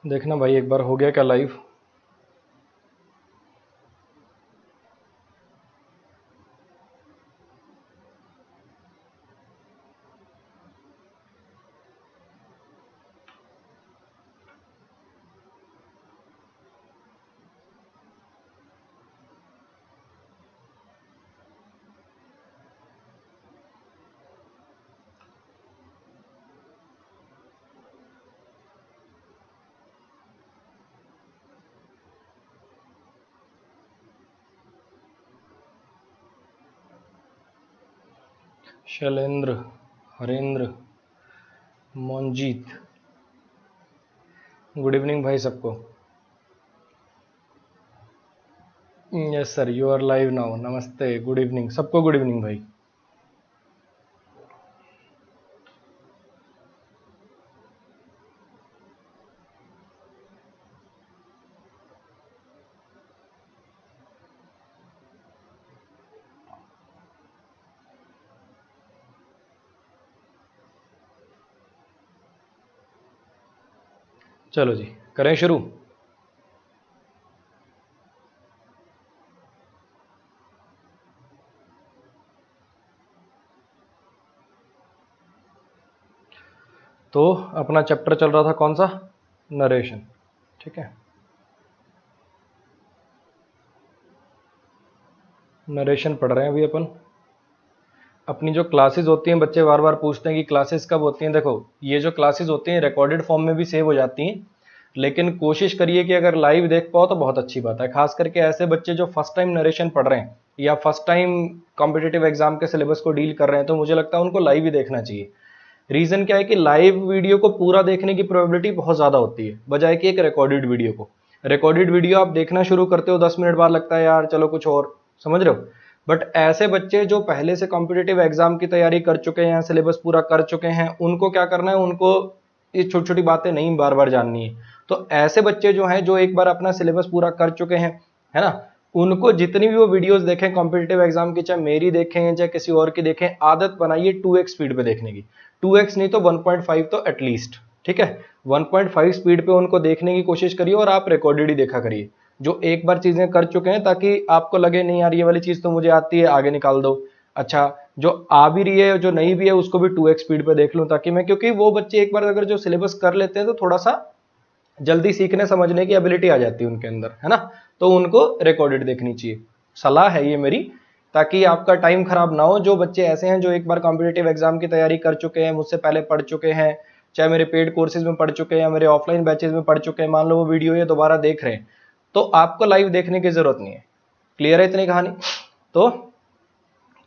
देखना भाई एक बार हो गया क्या live. Shailendra, Harendra, Monjit, good evening भाई सबको। Yes sir, you are live now. नमस्ते, गुड इवनिंग सबको, गुड इवनिंग भाई। चलो जी, करें शुरू। तो अपना चैप्टर चल रहा था कौन सा? नरेशन। ठीक है, नरेशन पढ़ रहे हैं अभी अपन। अपनी जो क्लासेस होती हैं, बच्चे बार बार पूछते हैं कि क्लासेस कब होती हैं। देखो, ये जो क्लासेस होती हैं रिकॉर्डेड फॉर्म में भी सेव हो जाती हैं, लेकिन कोशिश करिए कि अगर लाइव देख पाओ तो बहुत अच्छी बात है। खास करके ऐसे बच्चे जो फर्स्ट टाइम नरेशन पढ़ रहे हैं या फर्स्ट टाइम कॉम्पिटिटिव एग्जाम के सिलेबस को डील कर रहे हैं, तो मुझे लगता है उनको लाइव ही देखना चाहिए। रीजन क्या है कि लाइव वीडियो को पूरा देखने की प्रोबेबिलिटी बहुत ज़्यादा होती है, बजाय कि एक रिकॉर्डेड वीडियो को। रिकॉर्डेड वीडियो आप देखना शुरू करते हो, 10 मिनट बाद लगता है यार चलो कुछ और, समझ रहे हो। बट ऐसे बच्चे जो पहले से कॉम्पिटिटिव एग्जाम की तैयारी कर चुके हैं, सिलेबस पूरा कर चुके हैं, उनको क्या करना है, उनको ये छोटी छोटी बातें नहीं बार बार जाननी है। तो ऐसे बच्चे जो हैं, जो एक बार अपना सिलेबस पूरा कर चुके हैं, है ना, उनको जितनी भी वो वीडियोस देखें कॉम्पिटिटिव एग्जाम की, चाहे मेरी देखें चाहे किसी और की देखें, आदत बनाइए 2x स्पीड पे देखने की। 2x नहीं तो 1.5 तो एटलीस्ट। ठीक है, 1.5 स्पीड पे उनको देखने की कोशिश करिए, और आप रिकॉर्डेड ही देखा करिए जो एक बार चीजें कर चुके हैं, ताकि आपको लगे नहीं यार ये वाली चीज तो मुझे आती है, आगे निकाल दो। अच्छा, जो आ भी रही है जो नहीं भी है उसको भी 2x स्पीड पे देख लूं, ताकि मैं, क्योंकि वो बच्चे एक बार अगर जो सिलेबस कर लेते हैं तो थोड़ा सा जल्दी सीखने समझने की एबिलिटी आ जाती है उनके अंदर, है ना। तो उनको रिकॉर्डेड देखनी चाहिए, सलाह है ये मेरी, ताकि आपका टाइम खराब ना हो। जो बच्चे ऐसे हैं जो एक बार कॉम्पिटिटिव एग्जाम की तैयारी कर चुके हैं, मुझसे पहले पढ़ चुके हैं, चाहे मेरे पेड कोर्सेज में पढ़ चुके हैं या मेरे ऑफलाइन बैचेज में पढ़ चुके हैं, मान लो वो वीडियो ये दोबारा देख रहे हैं, तो आपको लाइव देखने की जरूरत नहीं है। क्लियर है इतनी कहानी? तो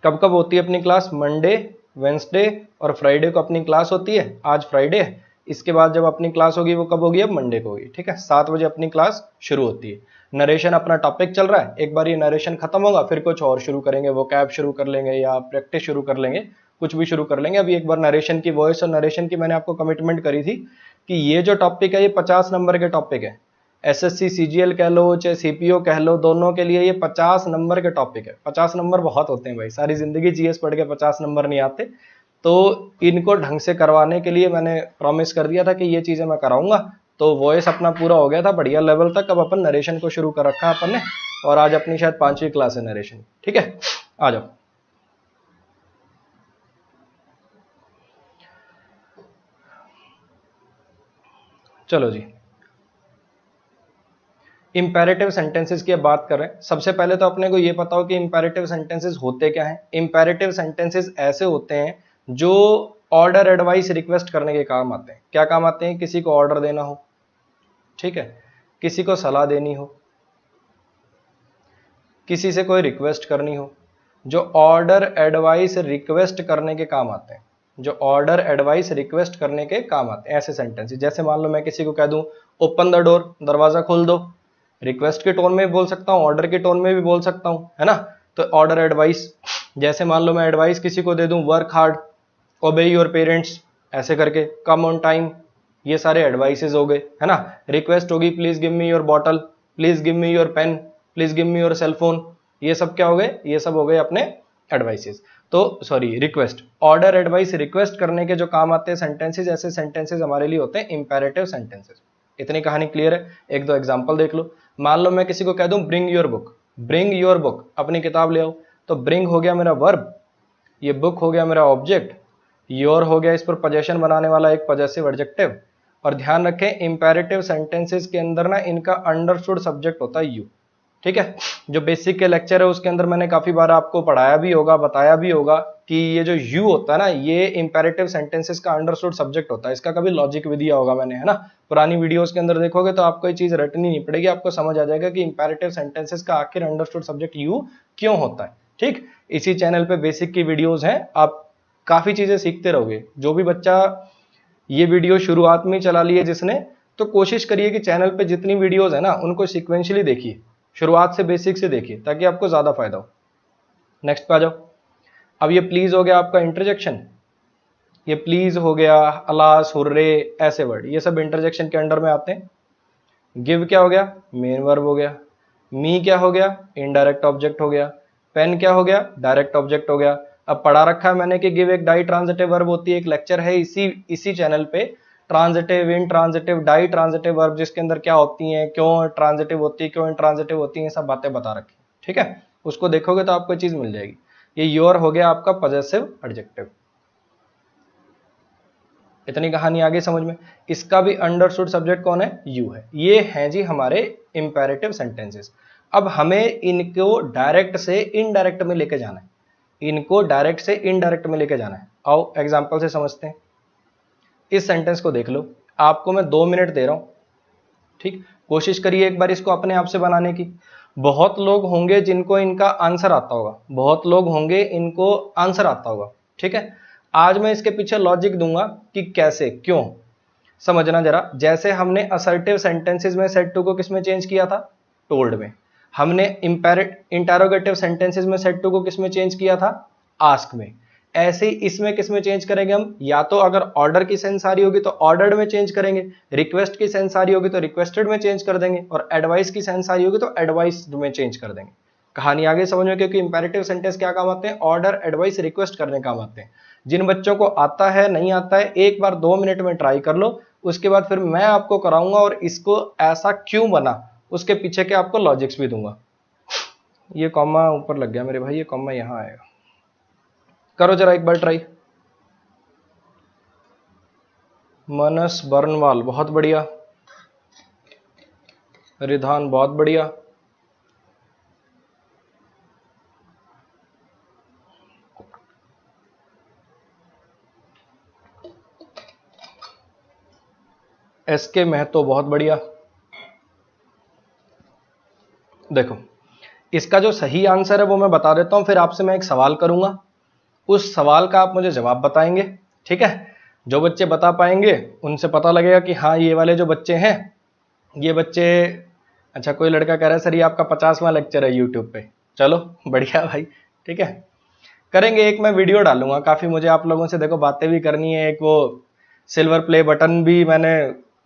कब कब होती है अपनी क्लास? मंडे, वेंसडे और फ्राइडे को अपनी क्लास होती है। आज फ्राइडे है, इसके बाद जब अपनी क्लास होगी वो कब होगी? अब मंडे को होगी। ठीक है, 7 बजे अपनी क्लास शुरू होती है। नरेशन अपना टॉपिक चल रहा है, एक बार ये नरेशन खत्म होगा फिर कुछ और शुरू करेंगे, वो कैब शुरू कर लेंगे या प्रैक्टिस शुरू कर लेंगे, कुछ भी शुरू कर लेंगे। अभी एक बार नरेशन की वॉइस और नरेशन की मैंने आपको कमिटमेंट करी थी कि ये जो टॉपिक है ये 50 नंबर के टॉपिक है। एसएससी सीजीएल कह लो चाहे सीपीओ कह लो, दोनों के लिए ये 50 नंबर के टॉपिक है। 50 नंबर बहुत होते हैं भाई, सारी जिंदगी जीएस पढ़ के 50 नंबर नहीं आते। तो इनको ढंग से करवाने के लिए मैंने प्रॉमिस कर दिया था कि ये चीजें मैं कराऊंगा। तो वॉइस अपना पूरा हो गया था बढ़िया लेवल तक, अब अपन नरेशन को शुरू कर रखा है अपन ने, और आज अपनी शायद 5वीं क्लास है नरेशन। ठीक है, आ जाओ। चलो जी, इंपेरेटिव सेंटेंसेस की अब बात कर रहे हैं। सबसे पहले तो अपने को ये पता हो कि इंपेरेटिव सेंटेंसेस होते क्या हैं। इंपेरेटिव सेंटेंसेस ऐसे होते हैं जो ऑर्डर, एडवाइस, रिक्वेस्ट करने के काम आते हैं। क्या काम आते हैं? किसी को ऑर्डर देना हो, ठीक है, किसी को सलाह देनी हो, किसी से कोई रिक्वेस्ट करनी हो, जो ऑर्डर, एडवाइस, रिक्वेस्ट करने के काम आते हैं, जो ऑर्डर, एडवाइस, रिक्वेस्ट करने के काम आते हैं ऐसे सेंटेंसेस। जैसे मान लो मैं किसी को कह दूं ओपन द डोर, दरवाजा खोल दो, रिक्वेस्ट के टोन में भी बोल सकता हूँ, ऑर्डर के टोन में भी बोल सकता हूँ, है ना। तो ऑर्डर, एडवाइस। जैसे मान लो मैं एडवाइस किसी को दे दूं वर्क हार्ड, ओबे योर पेरेंट्स, ऐसे करके, कम ऑन टाइम, ये सारे एडवाइसेस हो गए, है ना। रिक्वेस्ट होगी please give me your bottle, please give me your pen, please give me your cell phone, ये सब क्या हो गए? ये सब हो गए अपने एडवाइसेस। तो sorry, request. Order, advice, request करने के जो काम आते हैं सेंटेंसेस, ऐसे सेंटेंसेस हमारे लिए होते हैं इंपेरेटिव सेंटेंसेस। इतनी कहानी क्लियर है? एक दो एग्जाम्पल देख लो। मान लो मैं किसी को कह दूं bring your book, bring your book, अपनी किताब ले आओ, तो ब्रिंग हो गया मेरा वर्ब, ये बुक हो गया मेरा ऑब्जेक्ट, योर हो गया इस पर पोजेशन बनाने वाला एक पॉजेसिव एडजेक्टिव। और ध्यान रखें इंपेरेटिव सेंटेंसेस के अंदर ना इनका अंडरस्टूड सब्जेक्ट होता है यू। ठीक है, जो बेसिक के लेक्चर है उसके अंदर मैंने काफी बार आपको पढ़ाया भी होगा, बताया भी होगा कि ये जो यू होता है ना, ये इंपेरेटिव सेंटेंसेस का अंडरस्टूड सब्जेक्ट होता है। इसका कभी लॉजिक भी दिया होगा मैंने, है ना। पुरानी वीडियोस के अंदर देखोगे तो आपको ये चीज रटनी नहीं पड़ेगी, आपको समझ आ जाएगा कि इंपेरेटिव सेंटेंसेस का आखिर अंडरस्टूड सब्जेक्ट यू क्यों होता है। ठीक, इसी चैनल पे बेसिक की वीडियोस हैं, आप काफी चीजें सीखते रहोगे। जो भी बच्चा ये वीडियो शुरुआत में चला लिए जिसने, तो कोशिश करिए कि चैनल पे जितनी वीडियोस है ना उनको सिक्वेंशियली देखिए, शुरुआत से बेसिक से देखिए, ताकि आपको ज्यादा फायदा हो। नेक्स्ट पे आ जाओ। अब ये प्लीज हो गया आपका इंटरजेक्शन, ये प्लीज हो गया, अलास, हुर्रे, ऐसे वर्ड, ये सब इंटरजेक्शन के अंडर में आते हैं। गिव क्या हो गया? मेन वर्ब हो गया। मी क्या हो गया? इनडायरेक्ट ऑब्जेक्ट हो गया। पेन क्या हो गया? डायरेक्ट ऑब्जेक्ट हो गया। अब पढ़ा रखा है मैंने कि गिव एक डाई ट्रांजिटिव वर्ब होती है, एक लेक्चर है इसी चैनल पे, ट्रांजिटिव, इन ट्रांजिटिव, डाई ट्रांजिटिव वर्ब, जिसके अंदर क्या होती हैं, क्यों ट्रांजिटिव होती है, क्यों इंट्रांजिटिव होती है, सब बातें बता रखी। ठीक है, उसको देखोगे तो आपको चीज मिल जाएगी। ये योर हो गया आपका पॉजेसिव एडजेक्टिव। इतनी कहानी आगे समझ में। इसका भी अंडरस्टूड सब्जेक्ट कौन है? यू है। ये हैं जी हमारे इंपेरेटिव सेंटेंसेस। अब हमें इनको डायरेक्ट से इनडायरेक्ट में लेके जाना है, इनको डायरेक्ट से इनडायरेक्ट में लेके जाना है। आओ एग्जांपल से समझते हैं। इस सेंटेंस को देख लो, आपको मैं 2 मिनट दे रहा हूं। ठीक, कोशिश करिए एक बार इसको अपने आप से बनाने की। बहुत लोग होंगे जिनको इनका आंसर आता होगा, बहुत लोग होंगे इनको आंसर आता होगा। ठीक है, आज मैं इसके पीछे लॉजिक दूंगा कि कैसे, क्यों, समझना जरा। जैसे हमने असर्टिव सेंटेंसेस में सेड टू को किसमें चेंज किया था? टोल्ड में। हमने इंटेरोगेटिव सेंटेंसेस में सेड टू को किसमें चेंज किया था? आस्क में। ऐसे ही इसमें किसमें चेंज करेंगे हम? या तो अगर ऑर्डर की सेंस आ रही होगी तो ऑर्डर्ड में चेंज करेंगे, रिक्वेस्ट की सेंस आ रही होगी तो रिक्वेस्टेड में चेंज कर देंगे, और एडवाइस की सेंस आ रही होगी तो एडवाइस में चेंज कर देंगे। कहानी आगे समझ में, क्योंकि इंपेरेटिव सेंटेंस क्या काम आते हैं? ऑर्डर, एडवाइस, रिक्वेस्ट करने काम आते हैं। जिन बच्चों को आता है, नहीं आता है, एक बार 2 मिनट में ट्राई कर लो, उसके बाद फिर मैं आपको कराऊंगा और इसको ऐसा क्यों बना उसके पीछे के आपको लॉजिक्स भी दूंगा। ये कॉमा ऊपर लग गया मेरे भाई, ये कॉमा यहां आएगा। करो जरा एक बार ट्राई। मनस बर्नवाल, बहुत बढ़िया। रिधान, बहुत बढ़िया। एसके महतो, बहुत बढ़िया। देखो, इसका जो सही आंसर है वो मैं बता देता हूं, फिर आपसे मैं एक सवाल करूंगा, उस सवाल का आप मुझे जवाब बताएंगे। ठीक है, जो बच्चे बता पाएंगे उनसे पता लगेगा कि हाँ ये वाले जो बच्चे हैं, ये बच्चे। अच्छा, कोई लड़का कह रहा है सर ये आपका 50वां लेक्चर है यूट्यूब पे। चलो बढ़िया भाई, ठीक है, करेंगे। एक मैं वीडियो डालूंगा, काफी मुझे आप लोगों से देखो बातें भी करनी है। एक वो सिल्वर प्ले बटन भी मैंने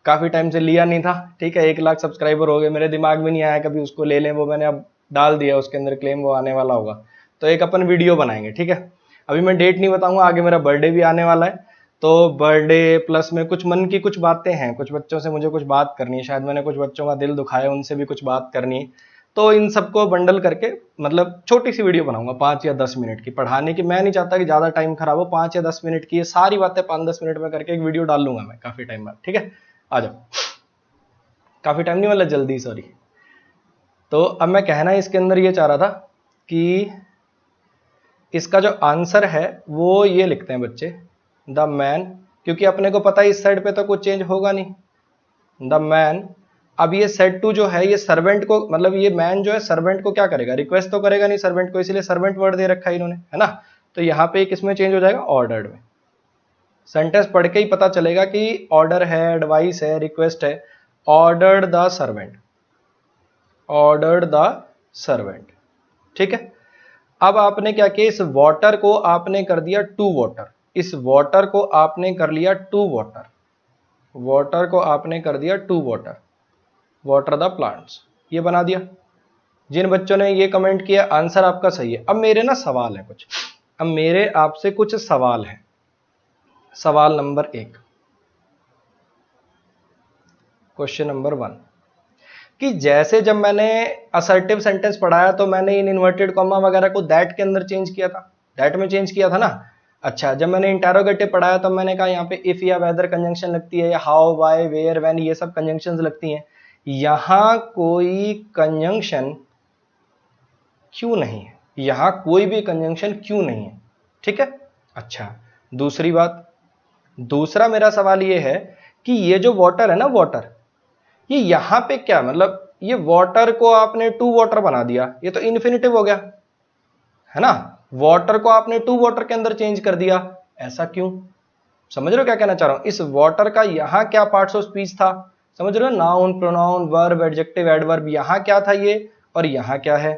काफी टाइम से लिया नहीं था। ठीक है, 1 लाख सब्सक्राइबर हो गए, मेरे दिमाग में नहीं आया कभी उसको ले लें, वो मैंने अब डाल दिया, उसके अंदर क्लेम वो आने वाला होगा, तो एक अपन वीडियो बनाएंगे। ठीक है, अभी मैं डेट नहीं बताऊंगा, आगे मेरा बर्थडे भी आने वाला है, तो बर्थडे प्लस में कुछ मन की कुछ बातें हैं, कुछ बच्चों से मुझे कुछ बात करनी है, शायद मैंने कुछ बच्चों का दिल दुखाया, उनसे भी कुछ बात करनी है। तो इन सबको बंडल करके मतलब छोटी सी वीडियो बनाऊंगा 5 या 10 मिनट की, पढ़ाने की। मैं नहीं चाहता कि ज्यादा टाइम खराब हो, 5 या 10 मिनट की ये सारी बातें 5-10 मिनट में करके एक वीडियो डाल लूंगा मैं काफी टाइम बाद। ठीक है, आ जाओ। काफी टाइम नहीं, मतलब जल्दी, सॉरी। तो अब मैं कहना इसके अंदर ये चाह रहा था कि इसका जो आंसर है वो ये लिखते हैं बच्चे, द मैन, क्योंकि अपने को पता है इस साइड पे तो कुछ चेंज होगा नहीं। द मैन, अब ये सेड टू जो है ये सर्वेंट को, मतलब ये मैन जो है सर्वेंट को क्या करेगा? रिक्वेस्ट तो करेगा नहीं सर्वेंट को, इसलिए सर्वेंट वर्ड दे रखा है इन्होंने, है ना। तो यहाँ पे किसमें चेंज हो जाएगा? ऑर्डर्ड में। सेंटेंस पढ़ के ही पता चलेगा कि ऑर्डर है, एडवाइस है, रिक्वेस्ट है। Ordered the servant, ordered the servant. ठीक है, अब आपने क्या किया? इस वाटर को आपने कर दिया टू वाटर, इस वाटर को आपने कर लिया टू वाटर, वाटर को आपने कर दिया to water, water the plants, ये बना दिया। जिन बच्चों ने ये कमेंट किया आंसर आपका सही है। अब मेरे ना सवाल है कुछ, अब मेरे आपसे कुछ सवाल है। सवाल नंबर 1, क्वेश्चन नंबर 1 कि जैसे जब मैंने असर्टिव सेंटेंस पढ़ाया तो मैंने इन इन्वर्टेड कॉमा वगैरह को दैट के अंदर चेंज किया था, दैट में चेंज किया था ना। अच्छा, जब मैंने इंटेरोगेटिव पढ़ाया तब मैंने कहा यहाँ पे इफ या वेदर कंजंक्शन लगती है, या हाउ, वाई, वेयर, व्हेन, ये सब कंजंक्शंस लगती हैं। यहां कोई कंजंक्शन क्यों नहीं है, यहां कोई भी कंजंक्शन क्यों नहीं है, ठीक है। अच्छा, दूसरी बात, दूसरा मेरा सवाल ये है कि ये जो वाटर है ना, वाटर, ये यहां पे क्या मतलब, ये वाटर को आपने टू वाटर बना दिया, ये तो इन्फिनिटिव हो गया है ना। वाटर को आपने टू वाटर के अंदर चेंज कर दिया, ऐसा क्यों? समझ रहे हो क्या कहना चाह रहा हूं? इस वाटर का यहां क्या पार्ट्स ऑफ स्पीच था, समझ रहे हो? Noun, pronoun, verb, adjective, adverb, यहां क्या था ये, और यहां क्या है।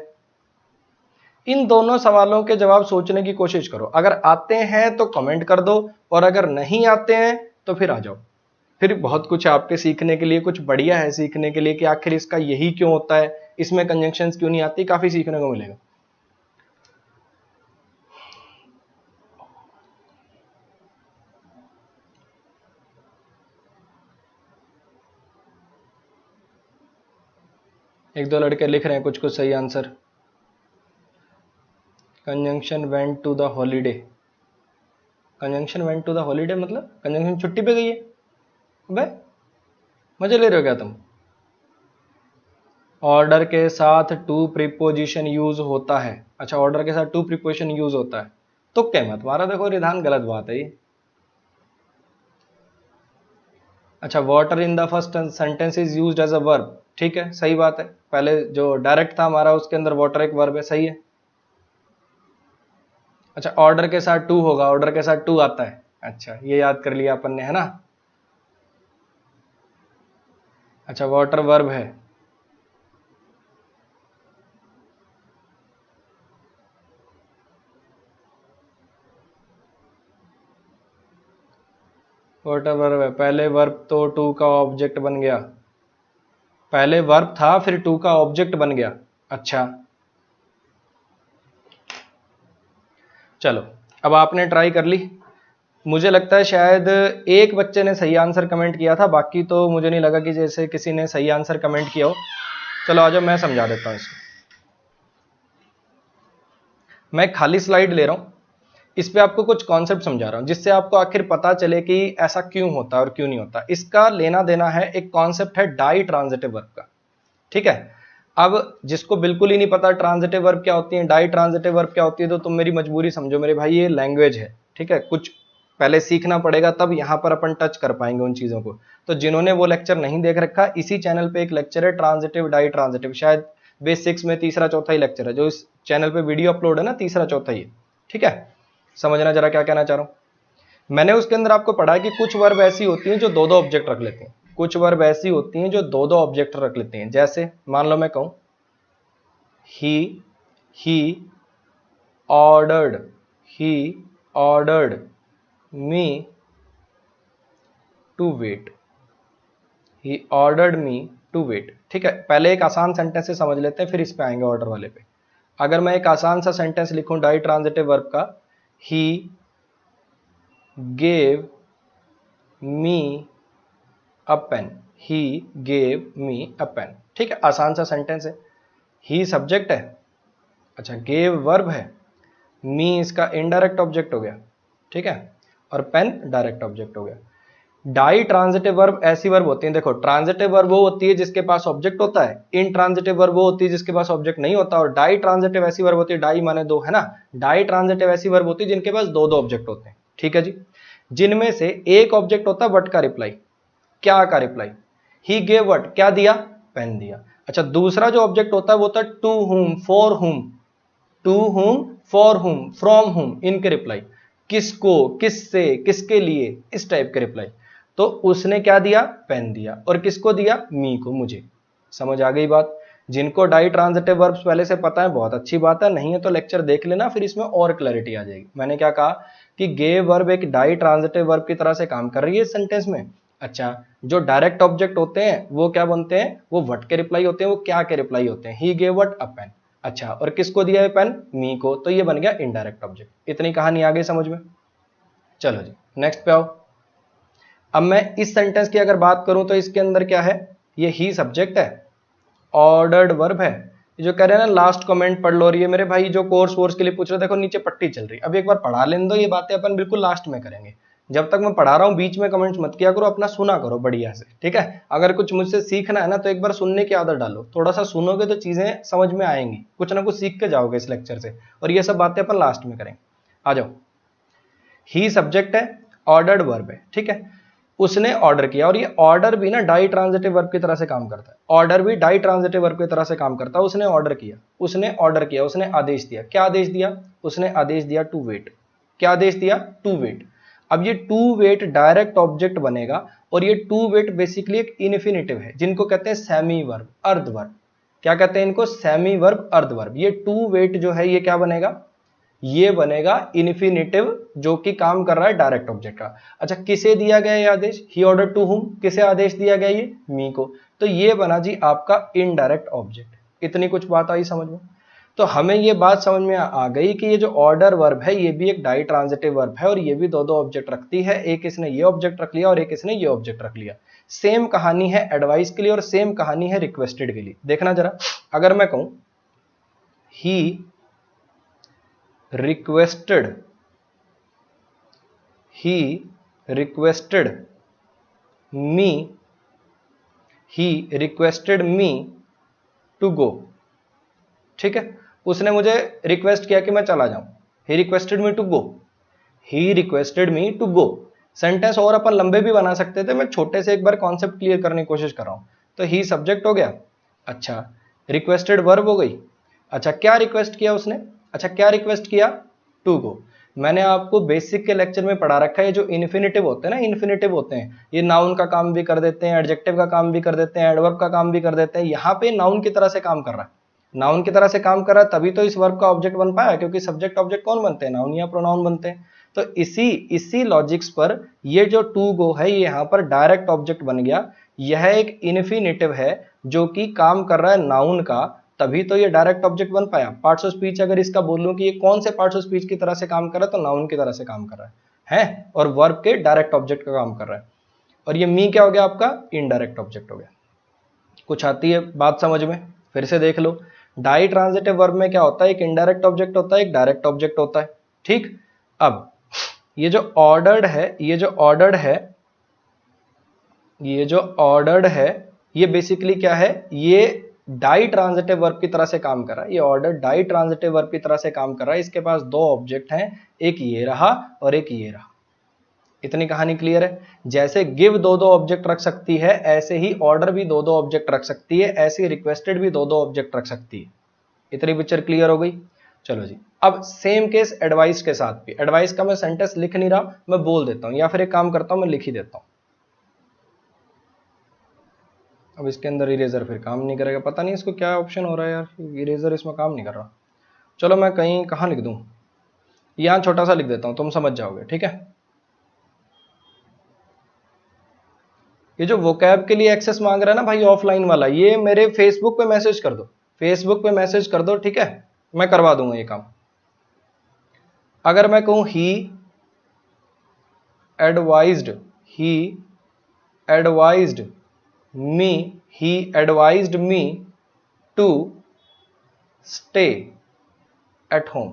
इन दोनों सवालों के जवाब सोचने की कोशिश करो। अगर आते हैं तो कमेंट कर दो, और अगर नहीं आते हैं तो फिर आ जाओ। फिर बहुत कुछ आपके सीखने के लिए, कुछ बढ़िया है सीखने के लिए कि आखिर इसका यही क्यों होता है, इसमें कंजंक्शंस क्यों नहीं आती, काफी सीखने को मिलेगा। एक दो लड़के लिख रहे हैं कुछ कुछ सही answer. Conjunction went to the holiday, conjunction went to the holiday मतलब कंजंक्शन छुट्टी पे गई है। अबे मजे ले रहे हो क्या तुम? ऑर्डर के साथ टू प्रीपोजिशन यूज होता है। अच्छा, ऑर्डर के साथ टू प्रीपोजिशन यूज होता है, तो क्या मत मारा, देखो रिधान गलत बात है ये। अच्छा, water in the first sentence is used as a verb, ठीक है, सही बात है। पहले जो डायरेक्ट था हमारा उसके अंदर वाटर एक वर्ब है, सही है। अच्छा, ऑर्डर के साथ टू होगा, ऑर्डर के साथ टू आता है, अच्छा ये याद कर लिया अपन ने, है ना। अच्छा, वाटर वर्ब है, वाटर वर्ब है। पहले वर्ब तो टू का ऑब्जेक्ट बन गया, पहले वर्ब था फिर टू का ऑब्जेक्ट बन गया। अच्छा चलो, अब आपने ट्राई कर ली। मुझे लगता है शायद एक बच्चे ने सही आंसर कमेंट किया था, बाकी तो मुझे नहीं लगा कि जैसे किसी ने सही आंसर कमेंट किया हो। चलो आ जाओ, मैं समझा देता हूं इसको। मैं खाली स्लाइड ले रहा हूं, इस पे आपको कुछ कॉन्सेप्ट समझा रहा हूं जिससे आपको आखिर पता चले कि ऐसा क्यों होता है और क्यों नहीं होता। इसका लेना देना है, एक कॉन्सेप्ट है डाई ट्रांजिटिव वर्ब का, ठीक है। अब जिसको बिल्कुल ही नहीं पता ट्रांजिटिव वर्ब क्या होती है, डाई ट्रांजिटिव वर्ब क्या होती है, तो तुम मेरी मजबूरी समझो मेरे भाई, ये लैंग्वेज है, ठीक है। कुछ पहले सीखना पड़ेगा तब यहां पर अपन टच कर पाएंगे उन चीजों को। तो जिन्होंने वो लेक्चर नहीं देख रखा, इसी चैनल पे एक लेक्चर है ट्रांजिटिव डाई ट्रांजिटिव, शायद बेस 6 में तीसरा चौथा ही लेक्चर है जो इस चैनल पे वीडियो अपलोड है ना, तीसरा चौथा ही, ठीक है। समझना जरा क्या कहना चाह रहा हूं। मैंने उसके अंदर आपको पढ़ा है कि कुछ वर्ब ऐसी होती हैं जो दो दो ऑब्जेक्ट रख लेते हैं, कुछ वर्ब ऐसी होती हैं जो दो दो ऑब्जेक्ट रख लेते हैं। जैसे मान लो मैं कहूं he ordered, he ordered me to wait, he ordered me to wait, ठीक है। पहले एक आसान सेंटेंस से समझ लेते हैं, फिर इस पे आएंगे ऑर्डर वाले पे। अगर मैं एक आसान सा सेंटेंस लिखूं डाई ट्रांजिटिव वर्ब का, he gave me a pen, he gave me a pen, ठीक है, आसान सा सेंटेंस है। ही सब्जेक्ट है, अच्छा गेव वर्ब है, मी इसका इनडायरेक्ट ऑब्जेक्ट हो गया, ठीक है, और पेन डायरेक्ट ऑब्जेक्ट हो गया। डाई ट्रांजिटिव वर्ब ऐसी वर्ब होती है, देखो ट्रांजिटिव वर्ब वो होती है जिसके पास ऑब्जेक्ट होता है, इन ट्रांजिटिव वर्ब वो होती है जिसके पास ऑब्जेक्ट नहीं होता, और डाई ट्रांजिटिव ऐसी वर्ब होती है, डाई माने दो, है ना, डाई ट्रांजिटिव ऐसी वर्ब होती है जिनके पास दो दो ऑब्जेक्ट होते हैं, ठीक है जी। जिनमें से एक ऑब्जेक्ट होता है व्हाट का रिप्लाई, क्या का रिप्लाई, ही गेव व्हाट, क्या दिया, पेन दिया। अच्छा, दूसरा जो ऑब्जेक्ट होता है वो होता है टू हुम, फॉर हुम, टू हुम, फॉर हुम, फ्रॉम हुम, इनके रिप्लाई, किसको, किससे, किसके लिए, इस टाइप के रिप्लाई। तो उसने क्या दिया, पेन दिया, और किसको दिया, मी को, मुझे। समझ आ गई बात। जिनको डाई ट्रांजिटिव वर्ब्स पहले से पता है बहुत अच्छी बात है, नहीं है तो लेक्चर देख लेना, फिर इसमें और क्लैरिटी आ जाएगी। मैंने क्या कहा कि गेव वर्ब एक डाई ट्रांजिटिव वर्ब की तरह से काम कर रही है इस सेंटेंस में। अच्छा, जो डायरेक्ट ऑब्जेक्ट होते हैं वो क्या बनते हैं, वो व्हाट के रिप्लाई होते हैं, वो क्या के रिप्लाई होते हैं, he gave what, a pen. अच्छा, और किसको दिया है पेन, मी को, तो ये बन गया इनडायरेक्ट ऑब्जेक्ट। इतनी कहानी आ गई समझ में। चलो जी नेक्स्ट पे आओ। अब मैं इस सेंटेंस की अगर बात करूं तो इसके अंदर क्या है, ये ही सब्जेक्ट है, ऑर्डर्ड वर्ब है। जो कह रहे हैं ना लास्ट कमेंट पढ़ लो, और ये मेरे भाई जो कोर्स के लिए पूछ रहे देखो नीचे पट्टी चल रही है, अभी एक बार पढ़ा लेने दो, ये बातें अपन बिल्कुल लास्ट में करेंगे। जब तक मैं पढ़ा रहा हूँ बीच में कमेंट्स मत किया करो, अपना सुना करो बढ़िया से, ठीक है। अगर कुछ मुझसे सीखना है ना तो एक बार सुनने की आदत डालो, थोड़ा सा सुनोगे तो चीजें समझ में आएंगी, कुछ ना कुछ सीख के जाओगे इस लेक्चर से, और ये सब बातें अपन लास्ट में करेंगे। आ जाओ, ही सब्जेक्ट है, ऑर्डर्ड वर्ब है, ठीक है। उसने ऑर्डर किया, और ये ऑर्डर भी ना डाई ट्रांजिटिव वर्ब की तरह से काम करता है, ऑर्डर भी डाई ट्रांजिटिव वर्ब की तरह से काम करता है। उसने ऑर्डर किया, उसने ऑर्डर किया, उसने आदेश दिया। क्या आदेश दिया? उसने आदेश दिया टू वेट। क्या आदेश दिया? To wait. अब ये टू वेट डायरेक्ट ऑब्जेक्ट बनेगा, और ये टू वेट बेसिकली एक इन्फिनिटिव है, जिनको कहते हैं सेमी वर्ब, अर्ध वर्ब। क्या कहते हैं इनको? सेमी वर्ब, अर्ध वर्ब। ये टू वेट जो है ये क्या बनेगा? ये बनेगा इन्फिनिटिव, जो कि काम कर रहा है डायरेक्ट ऑब्जेक्ट का। अच्छा, किसे दिया गया ये आदेश? ही ऑर्डर टू हुम, किसे आदेश दिया गया? ये मी को। तो ये बना जी आपका इनडायरेक्ट ऑब्जेक्ट। इतनी कुछ बात आई समझ में? तो हमें ये बात समझ में आ गई कि ये जो ऑर्डर वर्ब है ये भी एक डाई ट्रांजिटिव वर्ब है, और ये भी दो दो ऑब्जेक्ट रखती है। एक इसने ये ऑब्जेक्ट रख लिया और एक इसने ये ऑब्जेक्ट रख लिया। सेम कहानी है एडवाइस के लिए और सेम कहानी है रिक्वेस्टेड के लिए। देखना जरा, अगर मैं कहूं ही requested me to go, ठीक है। उसने मुझे रिक्वेस्ट किया कि मैं चला जाऊं। he requested me to go, he requested me to go। Sentence और अपन लंबे भी बना सकते थे, मैं छोटे से एक बार कॉन्सेप्ट क्लियर करने की कोशिश कर रहा हूं। तो ही सब्जेक्ट हो गया, अच्छा रिक्वेस्टेड वर्ब हो गई। अच्छा, क्या रिक्वेस्ट किया उसने? अच्छा, क्या रिक्वेस्ट किया? To go. मैंने आपको बेसिक के लेक्चर में पढ़ा रखा है, जो इन्फिनिटिव होते हैं ना, इन्फिनिटिव होते हैं ये नाउन का काम भी कर देते हैं, एडजेक्टिव का काम भी कर देते हैं, एडवर्ब का काम भी कर देते हैं। यहाँ पे नाउन की तरह से काम कर रहा है, नाउन की तरह से काम कर रहा है, तभी तो इस वर्ब का ऑब्जेक्ट बन पाया, क्योंकि सब्जेक्ट ऑब्जेक्ट कौन बनते हैं? नाउन या प्रोनाउन बनते हैं। तो इसी लॉजिक्स पर ये जो टू गो है ये यहाँ पर डायरेक्ट ऑब्जेक्ट बन गया। यह एक इन्फिनिटिव है जो कि काम कर रहा है नाउन का, तभी तो ये डायरेक्ट ऑब्जेक्ट बन पाया। पार्ट्स ऑफ स्पीच अगर इसका बोलूं कि ये कौन से पार्ट्स ऑफ स्पीच की तरह से काम कर रहा है, तो नाउन की तरह से काम कर रहा है, और वर्ब के डायरेक्ट ऑब्जेक्ट का काम कर रहा है। और ये मी क्या हो गया आपका? इनडायरेक्ट ऑब्जेक्ट हो गया। कुछ आती है बात समझ में? फिर से देख लो, डाई ट्रांजिटिव वर्ब में क्या होता है? एक इनडायरेक्ट ऑब्जेक्ट होता है, एक डायरेक्ट ऑब्जेक्ट होता है, ठीक। अब ये जो ऑर्डर्ड है, ये बेसिकली क्या है? ये डाई ट्रांजिटिव वर्ब की तरह से काम कर रहा है। ये ऑर्डर डाई ट्रांजिटिव वर्ब की तरह से काम कर रहा है। इसके पास दो ऑब्जेक्ट हैं, एक ये रहा और एक ये रहा। इतनी कहानी क्लियर है? जैसे गिव दो दो ऑब्जेक्ट रख सकती है, ऐसे ही ऑर्डर भी दो दो ऑब्जेक्ट रख सकती है, ऐसे ही रिक्वेस्टेड भी दो दो ऑब्जेक्ट रख सकती है। इतनी पिक्चर क्लियर हो गई? चलो जी, अब सेम केस एडवाइस के साथ भी। एडवाइस का मैं सेंटेंस लिख नहीं रहा, मैं बोल देता हूं, या फिर एक काम करता हूं मैं लिख ही देता हूं। अब इसके अंदर इरेजर फिर काम नहीं करेगा, पता नहीं इसको क्या ऑप्शन हो रहा है यार, इरेजर इसमें काम नहीं कर रहा। चलो मैं कहीं कहाँ लिख दूं, यहां छोटा सा लिख देता हूं, तुम समझ जाओगे, ठीक है। ये जो वोकैब के लिए एक्सेस मांग रहा है ना भाई ऑफलाइन वाला, ये मेरे फेसबुक पे मैसेज कर दो, फेसबुक पे मैसेज कर दो, ठीक है, मैं करवा दूंगा ये काम। अगर मैं कहूं he advised me to stay at home.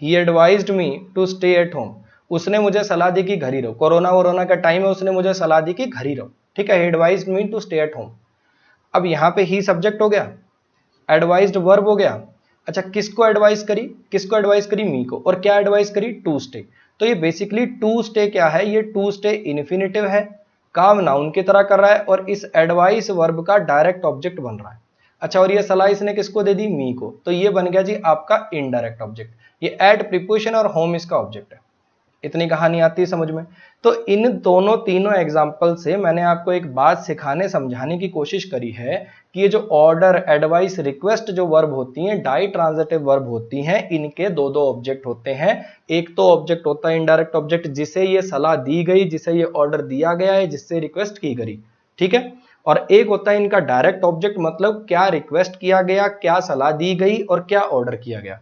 He advised me to stay at home. उसने मुझे सलाह दी कि घर ही रहो, कोरोना का टाइम है, उसने मुझे सलाह दी कि घर ही रहो, ठीक है। He advised me to stay at home. अब यहां पे ही सब्जेक्ट हो गया, एडवाइज्ड वर्ब हो गया। अच्छा, किसको एडवाइस करी? मी को। और क्या एडवाइस करी? To stay. तो ये बेसिकली टू स्टे क्या है? ये टू स्टे इन्फिनिटिव है, काम नाउन की तरह कर रहा है, और इस एडवाइस वर्ब का डायरेक्ट ऑब्जेक्ट बन रहा है। अच्छा, और ये सलाह इसने किसको दे दी? मी को। तो ये बन गया जी आपका इनडायरेक्ट ऑब्जेक्ट। ये एट प्रीपोजिशन और होम इसका ऑब्जेक्ट है। इतनी कहानी आती है समझ में? तो इन दोनों तीनों एग्जाम्पल से मैंने आपको एक बात सिखाने समझाने की कोशिश करी है कि ये जो ऑर्डर, एडवाइस, रिक्वेस्ट जो वर्ब होती हैं, डाई ट्रांजिटिव वर्ब होती हैं, इनके दो दो ऑब्जेक्ट होते हैं। एक तो ऑब्जेक्ट होता है इनडायरेक्ट ऑब्जेक्ट, जिसे ये सलाह दी गई, जिसे ये ऑर्डर दिया गया है, जिससे रिक्वेस्ट की गई, ठीक है। और एक होता है इनका डायरेक्ट ऑब्जेक्ट, मतलब क्या रिक्वेस्ट किया गया, क्या सलाह दी गई और क्या ऑर्डर किया गया।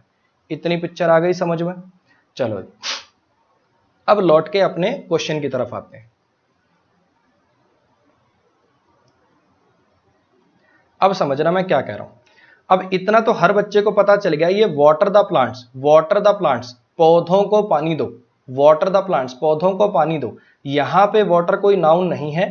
इतनी पिक्चर आ गई समझ में? चलो अब लौट के अपने क्वेश्चन की तरफ आते हैं। अब समझना मैं क्या कह रहा हूं। अब इतना तो हर बच्चे को पता चल गया, ये water the plants, water the plants, पौधों को पानी दो, वाटर द प्लांट्स, पौधों को पानी दो। यहां पे वाटर कोई नाउन नहीं है,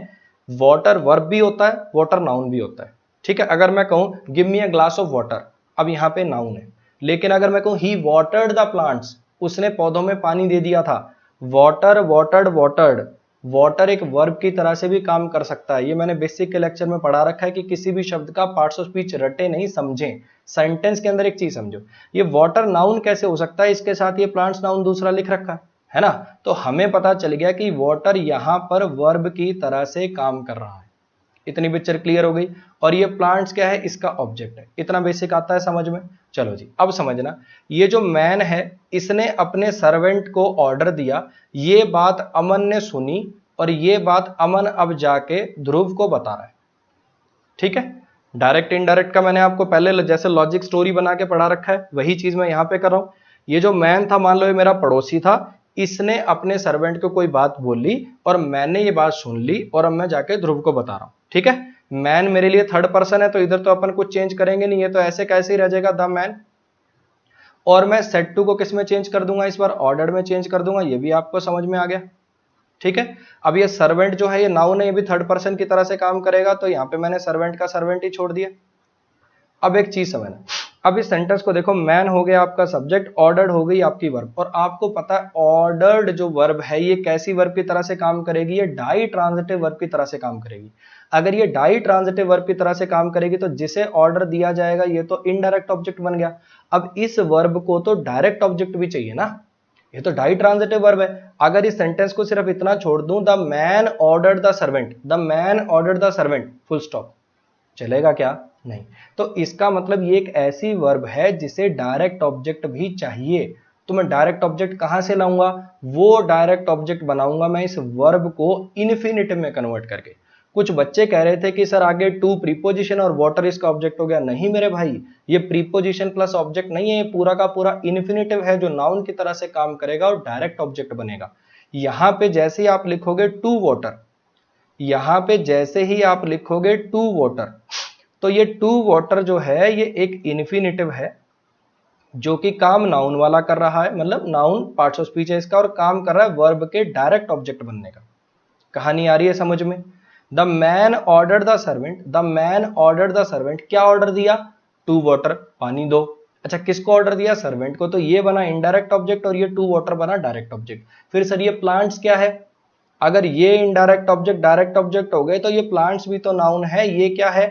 वाटर वर्ब भी होता है, वाटर नाउन भी होता है। ठीक है, अगर मैं कहूं give me a glass of water, अब यहां पे नाउन है। लेकिन अगर मैं कहूं ही वाटर्ड द प्लांट्स, उसने पौधों में पानी दे दिया था, वाटर, वाटर्ड, वाटर्ड, वाटर एक वर्ब की तरह से भी काम कर सकता है। ये मैंने बेसिक के लेक्चर में पढ़ा रखा है कि किसी भी शब्द का पार्ट्स ऑफ स्पीच रटे नहीं, समझें। सेंटेंस के अंदर एक चीज समझो, ये वाटर नाउन कैसे हो सकता है, इसके साथ ये प्लांट्स नाउन दूसरा लिख रखा है ना। तो हमें पता चल गया कि वाटर यहां पर वर्ब की तरह से काम कर रहा है। इतनी पिक्चर क्लियर हो गई। और ये प्लांट्स क्या है, इसका ऑब्जेक्ट है। इतना बेसिक आता है समझ में। चलो जी, अब समझना, ये जो मैन है इसने अपने सर्वेंट को ऑर्डर दिया, ये बात अमन ने सुनी और ये बात अमन अब जाके ध्रुव को बता रहा है। ठीक है, डायरेक्ट इनडायरेक्ट का मैंने आपको पहले जैसे लॉजिक स्टोरी बना के पढ़ा रखा है, वही चीज मैं यहां पे कर रहा हूं। ये जो मैन था, मान लो ये मेरा पड़ोसी था, इसने अपने सर्वेंट को कोई बात बोली और मैंने ये बात सुन ली और अब मैं जाके ध्रुव को बता रहा हूं। ठीक है, मैन मेरे लिए थर्ड पर्सन है, तो इधर तो अपन कुछ चेंज करेंगे नहीं, ये तो ऐसे कैसे ही रह जाएगा द मैन। और मैं सेट टू को किस में चेंज कर दूंगा, इस बार ऑर्डर में चेंज कर दूंगा। ये भी आपको समझ में आ गया। ठीक है, अब ये सर्वेंट जो है ये नाउन है, ये भी थर्ड पर्सन की तरह से काम करेगा, तो यहां पे मैंने सर्वेंट का सर्वेंट ही छोड़ दिया। अब एक चीज समझना, अब इस सेंटेंस को देखो, मैन हो गया आपका सब्जेक्ट, ऑर्डर्ड हो गई आपकी वर्ब। और आपको पता है ऑर्डर्ड जो वर्ब है ये कैसी वर्ब की तरह से काम करेगी, ये डाई ट्रांजिटिव वर्ब की तरह से काम करेगी। अगर ये डाई ट्रांजिटिव वर्ब की तरह से काम करेगी तो जिसे ऑर्डर दिया जाएगा ये तो इनडायरेक्ट ऑब्जेक्ट बन गया। अब इस वर्ब को तो डायरेक्ट ऑब्जेक्ट भी चाहिए ना, ये तो डाई ट्रांजिटिव वर्ब है। अगर इस सेंटेंस को सिर्फ इतना छोड़ दूं, the man ordered the servant, the man ordered the servant, full stop, चलेगा क्या? नहीं। तो इसका मतलब ये एक ऐसी वर्ब है जिसे डायरेक्ट ऑब्जेक्ट भी चाहिए। तो मैं डायरेक्ट ऑब्जेक्ट कहां से लाऊंगा, वो डायरेक्ट ऑब्जेक्ट बनाऊंगा मैं इस वर्ब को इन्फिनिटिव में कन्वर्ट करके। कुछ बच्चे कह रहे थे कि सर आगे टू प्रीपोजिशन और वाटर इसका ऑब्जेक्ट हो गया। नहीं मेरे भाई, ये प्रीपोजिशन प्लस ऑब्जेक्ट नहीं है, ये पूरा का पूरा इन्फिनिटिव है जो नाउन की तरह से काम करेगा और डायरेक्ट ऑब्जेक्ट बनेगा। यहां पे जैसे ही आप लिखोगे टू वाटर, यहां पे जैसे ही आप लिखोगे टू वाटर, तो ये टू वाटर जो है ये एक इन्फिनिटिव है जो कि काम नाउन वाला कर रहा है, मतलब नाउन पार्ट्स ऑफ स्पीच है इसका, और काम कर रहा है वर्ब के डायरेक्ट ऑब्जेक्ट बनने का। कहानी आ रही है समझ में? The man order the servant, the man order the servant, क्या ऑर्डर दिया? टू वाटर, पानी दो। अच्छा, किसको ऑर्डर दिया? सर्वेंट को। तो ये बना इनडायरेक्ट ऑब्जेक्ट और ये टू वाटर बना डायरेक्ट ऑब्जेक्ट। फिर सर ये प्लांट्स क्या है? अगर ये इनडायरेक्ट ऑब्जेक्ट डायरेक्ट ऑब्जेक्ट हो गए तो ये प्लांट्स भी तो नाउन है, ये क्या है?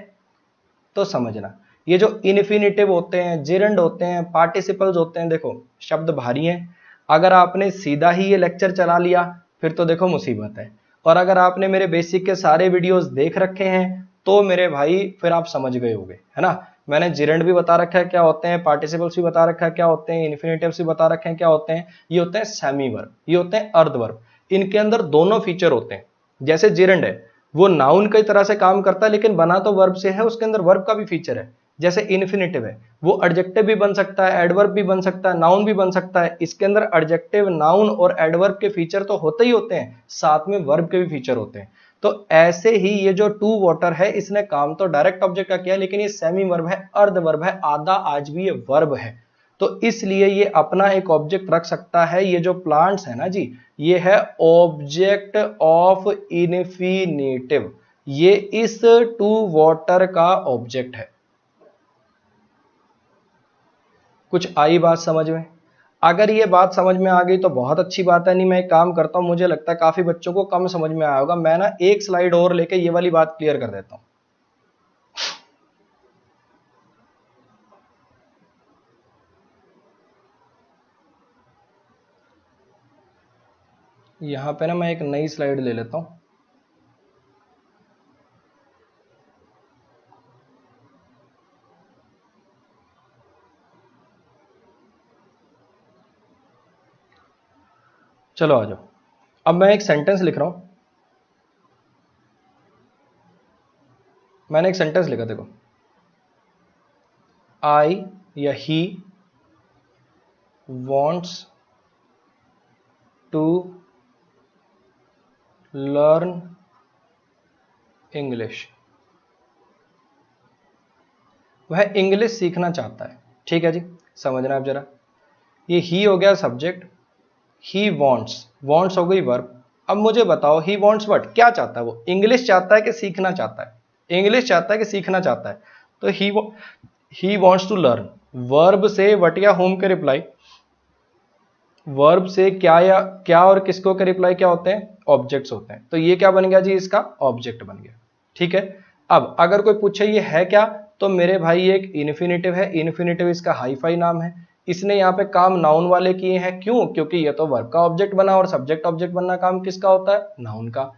तो समझना, ये जो इन्फिनिटिव होते हैं, जेरंड होते हैं, पार्टिसिपल्स होते हैं, देखो शब्द भारी हैं। अगर आपने सीधा ही ये लेक्चर चला लिया फिर तो देखो मुसीबत है। और अगर आपने मेरे बेसिक के सारे वीडियोस देख रखे हैं तो मेरे भाई फिर आप समझ गए होंगे, है ना। मैंने जेरंड भी बता रखा है क्या होते हैं, पार्टिसिपल्स भी बता रखा है क्या होते हैं, इन्फिनिटिव्स भी बता रखे हैं क्या होते हैं। ये होते हैं सेमी वर्ब, ये होते हैं अर्ध वर्ब। इनके अंदर दोनों फीचर होते हैं। जैसे जेरंड है वो नाउन की तरह से काम करता है लेकिन बना तो वर्ब से है, उसके अंदर वर्ब का भी फीचर है। जैसे इन्फिनिटिव है वो एडजेक्टिव भी बन सकता है, एडवर्ब भी बन सकता है, नाउन भी बन सकता है। इसके अंदर एडजेक्टिव, नाउन और एडवर्ब के फीचर तो होते ही होते हैं, साथ में वर्ब के भी फीचर होते हैं। तो ऐसे ही ये जो टू वाटर है इसने काम तो डायरेक्ट ऑब्जेक्ट का किया, लेकिन ये सेमी वर्ब है, अर्ध वर्ब है, आधा आज भी ये वर्ब है। तो इसलिए ये अपना एक ऑब्जेक्ट रख सकता है। ये जो प्लांट्स है ना जी, ये है ऑब्जेक्ट ऑफ इन्फिनिटिव, ये इस टू वाटर का ऑब्जेक्ट है। कुछ आई बात समझ में? अगर ये बात समझ में आ गई तो बहुत अच्छी बात है, नहीं मैं एक काम करता हूं, मुझे लगता है काफी बच्चों को कम समझ में आया होगा, मैं ना एक स्लाइड और लेके ये वाली बात क्लियर कर देता हूं। यहां पे ना मैं एक नई स्लाइड ले लेता हूं। चलो आ जाओ। अब मैं एक सेंटेंस लिख रहा हूं, मैंने एक सेंटेंस लिखा, देखो आई या ही wants to learn English। वह इंग्लिश सीखना चाहता है। ठीक है जी, समझना आप जरा। ये ही हो गया सब्जेक्ट, ही वॉन्ट्स, वॉन्ट्स हो गई वर्ब। अब मुझे बताओ ही वॉन्ट्स व्हाट, क्या चाहता है वो? इंग्लिश चाहता है कि सीखना चाहता है? इंग्लिश चाहता है कि सीखना चाहता है? तो he wants to learn. Verb से व्हाट या होम के रिप्लाई, वर्ब से क्या या क्या और किसको के रिप्लाई क्या होते हैं? ऑब्जेक्ट्स होते हैं। तो ये क्या बन गया जी? इसका ऑब्जेक्ट बन गया। ठीक है, अब अगर कोई पूछे ये है क्या, तो मेरे भाई ये एक इन्फिनेटिव है। इन्फिनेटिव इसका हाईफाई नाम है। इसने यहाँ पे काम नाउन वाले किए हैं। क्यों? क्योंकि ये तो वर्ब का ऑब्जेक्ट बना, और सब्जेक्ट ऑब्जेक्ट बनना काम किसका होता है? नाउन का।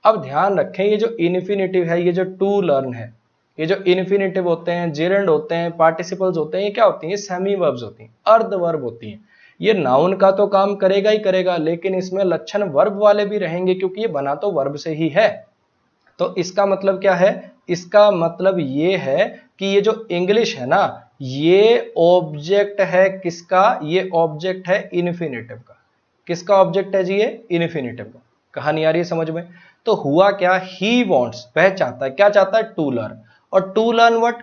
अब ध्यान रखें, ये जो इन्फिनेटिव है, ये जो टू लर्न है, ये जो इन्फिनेटिव होते हैं, जेरेंड होते हैं, पार्टिसिपल्स होते हैं, ये क्या होती हैं? सेमी वर्ब्स होती हैं, अर्ध वर्ब होती हैं। ये नाउन का तो काम करेगा ही करेगा, लेकिन इसमें लक्षण वर्ब वाले भी रहेंगे, क्योंकि ये बना तो वर्ब से ही है। तो इसका मतलब क्या है? इसका मतलब ये है कि ये जो इंग्लिश है ना, ये ऑब्जेक्ट है किसका? ये ऑब्जेक्ट है इन्फिनेटिव का। किसका ऑब्जेक्ट है जी? ये इन्फिनेटिव का। कहानी आ रही है समझ में? तो हुआ क्या, ही वॉन्ट्स, वह चाहता है, क्या चाहता है? To learn. और to learn what?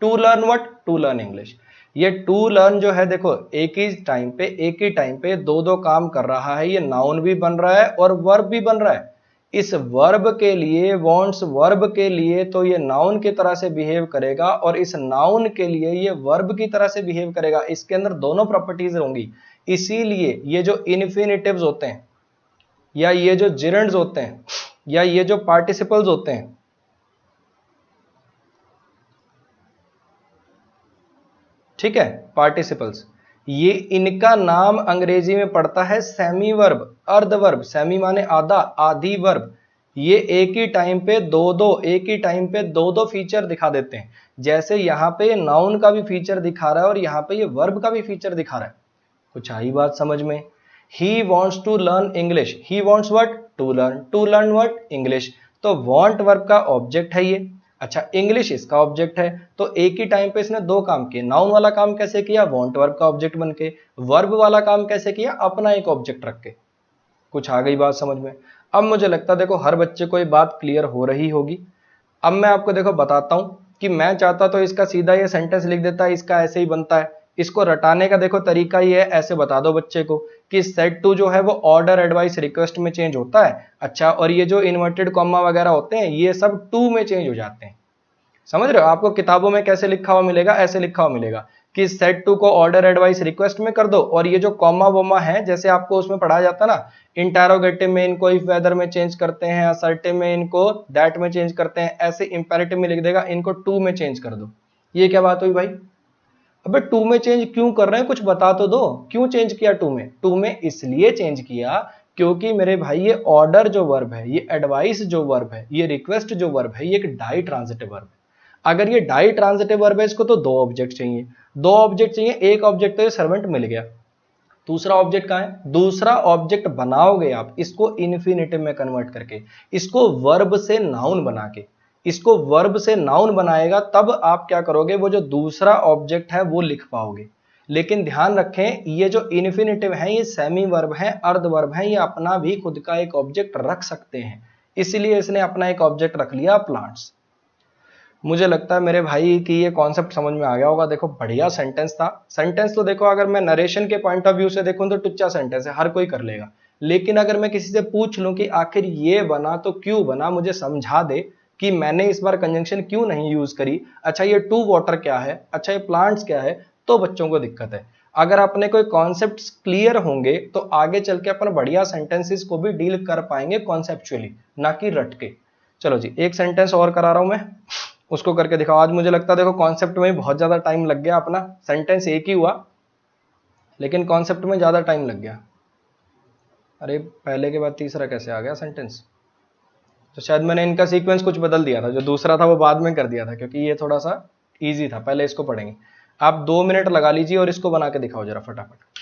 To learn what? To learn English. ये टू लर्न जो है, देखो एक ही टाइम पे दो दो काम कर रहा है। ये नाउन भी बन रहा है और वर्ब भी बन रहा है। इस वर्ब के लिए, वॉन्ट्स वर्ब के लिए, तो ये नाउन की तरह से बिहेव करेगा, और इस नाउन के लिए ये वर्ब की तरह से बिहेव करेगा। इसके अंदर दोनों प्रॉपर्टीज होंगी। इसीलिए ये जो इन्फिनेटिव्स होते हैं, या ये जो जिरेंड्स होते हैं, या ये जो पार्टिसिपल्स होते हैं, ठीक है, पार्टिसिपल्स, ये इनका नाम अंग्रेजी में पड़ता है सेमी वर्ब, अर्ध वर्ब। सेमी माने आधा, आधी वर्ब। ये एक ही टाइम पे दो दो फीचर दिखा देते हैं। जैसे यहाँ पे नाउन का भी फीचर दिखा रहा है, और यहाँ पे ये वर्ब का भी फीचर दिखा रहा है। कुछ आई बात समझ में? He wants to learn English. He wants what? To learn what? English. तो वॉन्ट वर्ब का ऑब्जेक्ट है ये। अच्छा, इंग्लिश इसका ऑब्जेक्ट है। तो एक ही टाइम पे इसने दो काम किए। नाउन वाला काम कैसे किया? वॉन्ट वर्ब का ऑब्जेक्ट बन के। वर्ब वाला काम कैसे किया? अपना एक ऑब्जेक्ट रख के। कुछ आ गई बात समझ में? अब मुझे लगता है देखो हर बच्चे को ये बात क्लियर हो रही होगी। अब मैं आपको देखो बताता हूं कि मैं चाहता तो इसका सीधा ये सेंटेंस लिख देता, इसका ऐसे ही बनता है। इसको रटाने का देखो तरीका ये है, ऐसे बता दो बच्चे को कि सेट टू जो है वो ऑर्डर, एडवाइस, रिक्वेस्ट में चेंज होता है। अच्छा, और ये जो इन्वर्टेड कॉमा वगैरह होते हैं, ये सब टू में चेंज हो जाते हैं। समझ रहे हो? आपको किताबों में कैसे लिखा हुआ मिलेगा? ऐसे लिखा हुआ मिलेगा कि सेट टू को ऑर्डर, एडवाइस, रिक्वेस्ट में कर दो, और ये जो कॉमा वोमा है, जैसे आपको उसमें पढ़ाया जाता ना, इंटेरोगेटिव में इनको इफ वेदर में चेंज करते हैं, असर्टिव में इनको दैट में चेंज करते हैं, ऐसे इंपेरेटिव में लिख देगा इनको टू में चेंज कर दो। ये क्या बात हुई भाई? अबे टू में चेंज क्यों कर रहे हैं? कुछ बता तो दो, क्यों चेंज किया टू में? टू में इसलिए चेंज किया क्योंकि मेरे भाई ये ऑर्डर जो वर्ब है, ये एडवाइस जो वर्ब है, ये रिक्वेस्ट जो वर्ब है, ये एक डाई ट्रांजिटिव वर्ब है। अगर ये डाई ट्रांजिटिव वर्ब है, इसको तो दो ऑब्जेक्ट चाहिए। दो ऑब्जेक्ट चाहिए, एक ऑब्जेक्ट तो ये सर्वेंट मिल गया, दूसरा ऑब्जेक्ट कहां है? दूसरा ऑब्जेक्ट बनाओगे आप इसको इन्फिनेटिव में कन्वर्ट करके, इसको वर्ब से नाउन बना के। इसको वर्ब से नाउन बनाएगा तब आप क्या करोगे? वो जो दूसरा ऑब्जेक्ट है वो लिख पाओगे। लेकिन ध्यान रखें, ये जो इन्फिनेटिव है ये सेमी वर्ब है, अर्ध वर्ब है, ये अपना भी खुद का एक ऑब्जेक्ट रख सकते हैं। इसलिए इसने अपना एक ऑब्जेक्ट रख लिया, प्लांट्स। मुझे लगता है मेरे भाई कि ये कॉन्सेप्ट समझ में आ गया होगा। देखो बढ़िया सेंटेंस था। सेंटेंस तो देखो अगर मैं नरेशन के पॉइंट ऑफ व्यू से देखूं तो टुच्चा सेंटेंस है, हर कोई कर लेगा। लेकिन अगर मैं किसी से पूछ लूं कि आखिर ये बना तो क्यों बना, मुझे समझा दे कि मैंने इस बार कंजंक्शन क्यों नहीं यूज करी, अच्छा ये टू वाटर क्या है, अच्छा ये प्लांट्स क्या है, तो बच्चों को दिक्कत है। अगर अपने कोई कॉन्सेप्ट क्लियर होंगे तो आगे चल के अपन बढ़िया सेंटेंसेस को भी डील कर पाएंगे कॉन्सेप्चुअली, ना कि रट के। चलो जी, एक सेंटेंस और करा रहा हूं मैं, उसको करके दिखाओ। आज मुझे लगता है देखो कॉन्सेप्ट में बहुत ज्यादा टाइम लग गया अपना। सेंटेंस एक ही हुआ लेकिन कॉन्सेप्ट में ज्यादा टाइम लग गया। अरे पहले के बाद तीसरा कैसे आ गया सेंटेंस? तो शायद मैंने इनका सीक्वेंस कुछ बदल दिया था, जो दूसरा था वो बाद में कर दिया था, क्योंकि ये थोड़ा सा इजी था। पहले इसको पढ़ेंगे। आप 2 मिनट लगा लीजिए और इसको बना के दिखाओ जरा फटाफट।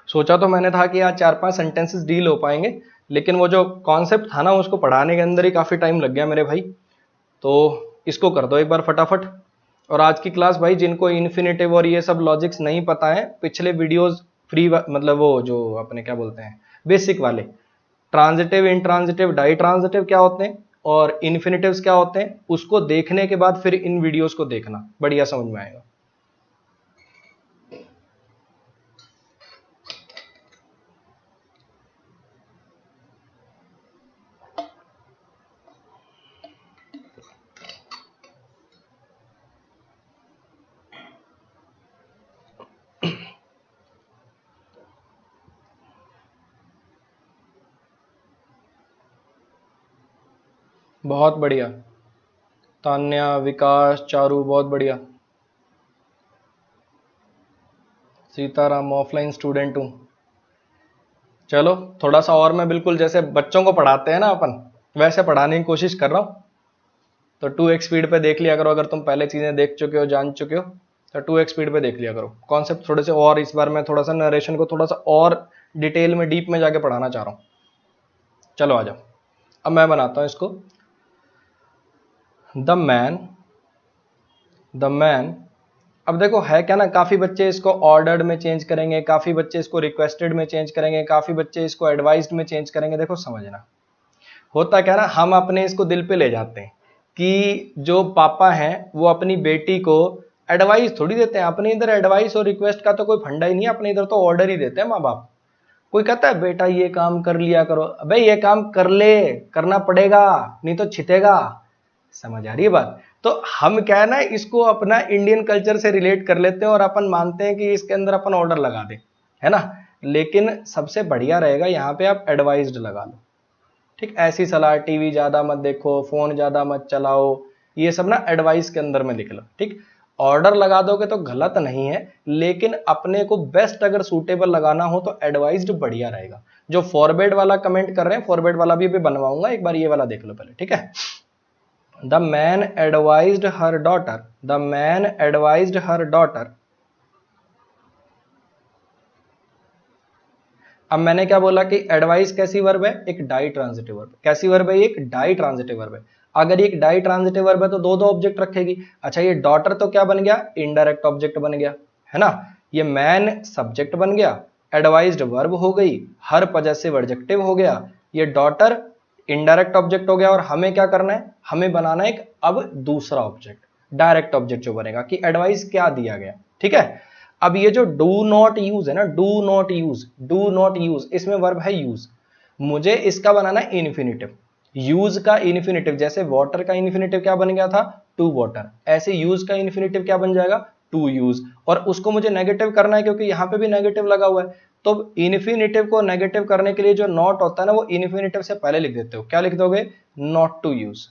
सोचा तो मैंने था कि आज 4-5 सेंटेंसेस डील हो पाएंगे, लेकिन वो जो कॉन्सेप्ट था ना उसको पढ़ाने के अंदर ही काफी टाइम लग गया मेरे भाई। तो इसको कर दो एक बार फटाफट। और आज की क्लास भाई जिनको इन्फिनेटिव और ये सब लॉजिक्स नहीं पता है, पिछले वीडियोस फ्री मतलब वो जो अपने क्या बोलते हैं बेसिक वाले। ट्रांजिटिव, इंट्रांजिटिव, डाई ट्रांजिटिव क्या होते हैं और इन्फिनिटिव्स क्या होते हैं, उसको देखने के बाद फिर इन वीडियोस को देखना, बढ़िया समझ में आएगा। बहुत बढ़िया तान्या, विकास, चारू, बहुत बढ़िया। सीताराम, ऑफलाइन स्टूडेंट हूँ। चलो थोड़ा सा और मैं बिल्कुल जैसे बच्चों को पढ़ाते हैं ना अपन, वैसे पढ़ाने की कोशिश कर रहा हूँ। तो 2x स्पीड पे देख लिया करो, अगर तुम पहले चीजें देख चुके हो, जान चुके हो, तो 2x स्पीड पे देख लिया करो। कॉन्सेप्ट थोड़े से और, इस बार मैं थोड़ा सा नरेशन को थोड़ा सा और डिटेल में, डीप में जाके पढ़ाना चाह रहा हूँ। चलो आ जाओ, अब मैं बनाता हूँ इसको। द मैन, अब देखो है क्या ना, काफी बच्चे इसको ऑर्डर्ड में चेंज करेंगे, काफी बच्चे इसको रिक्वेस्टेड में चेंज करेंगे, काफी बच्चे इसको एडवाइज्ड में चेंज करेंगे। देखो समझना, होता क्या ना, हम अपने इसको दिल पे ले जाते हैं कि जो पापा हैं वो अपनी बेटी को एडवाइस थोड़ी देते हैं। अपने इधर एडवाइस और रिक्वेस्ट का तो कोई फंडा ही नहीं है, अपने इधर तो ऑर्डर ही देते हैं माँ बाप। कोई कहता है बेटा ये काम कर लिया करो, अबे ये काम कर ले, करना पड़ेगा नहीं तो छितेगा। समझ आ रही है बात? तो हम क्या है ना, इसको अपना इंडियन कल्चर से रिलेट कर लेते हैं और अपन मानते हैं कि इसके अंदर अपन ऑर्डर लगा दें, है ना। लेकिन सबसे बढ़िया रहेगा यहाँ पे आप एडवाइज्ड लगा लो, ठीक। ऐसी सलाह, टीवी ज्यादा मत देखो, फोन ज्यादा मत चलाओ, ये सब ना एडवाइस के अंदर में लिख लो, ठीक। ऑर्डर लगा दोगे तो गलत नहीं है, लेकिन अपने को बेस्ट अगर सूटेबल लगाना हो तो एडवाइज्ड बढ़िया रहेगा। जो फॉरवर्ड वाला कमेंट कर रहे हैं, फॉरवर्ड वाला भी बनवाऊंगा, एक बार ये वाला देख लो पहले, ठीक है। The man advised her daughter, the man advised her daughter. अब मैंने क्या बोला कि एडवाइस कैसी वर्ब है, एक डाई ट्रांजिटिव वर्ब। कैसी वर्ब है, एक डाई ट्रांजिटिव वर्ब है। अगर एक डाई ट्रांजिटिव वर्ब है तो दो दो ऑब्जेक्ट रखेगी। अच्छा ये डॉटर तो क्या बन गया, इनडायरेक्ट ऑब्जेक्ट बन गया, है ना। ये मैन सब्जेक्ट बन गया, एडवाइज्ड वर्ब हो गई, हर पजेसिव एडजेक्टिव हो गया, ये डॉटर इनडायरेक्ट ऑब्जेक्ट हो गया। और हमें क्या करना है, हमें बनाना एक अब दूसरा ऑब्जेक्ट, डायरेक्ट ऑब्जेक्ट जो बनेगा कि एडवाइस क्या दिया गया, ठीक है। अब ये जो डू नॉट यूज है ना, do not use, do not use, इसमें वर्ब है यूज। मुझे इसका बनाना है इन्फिनिटिव, यूज का इन्फिनिटिव। जैसे वाटर का इन्फिनिटिव क्या बन गया था, टू वाटर, ऐसे यूज का इन्फिनिटिव क्या बन जाएगा, टू यूज। और उसको मुझे नेगेटिव करना है क्योंकि यहां पे भी नेगेटिव लगा हुआ है। तो इन्फिनिटिव को नेगेटिव करने के लिए जो नॉट होता है ना, वो इन्फिनिटिव से पहले लिख देते हो। क्या लिख दोगे, नॉट टू यूज।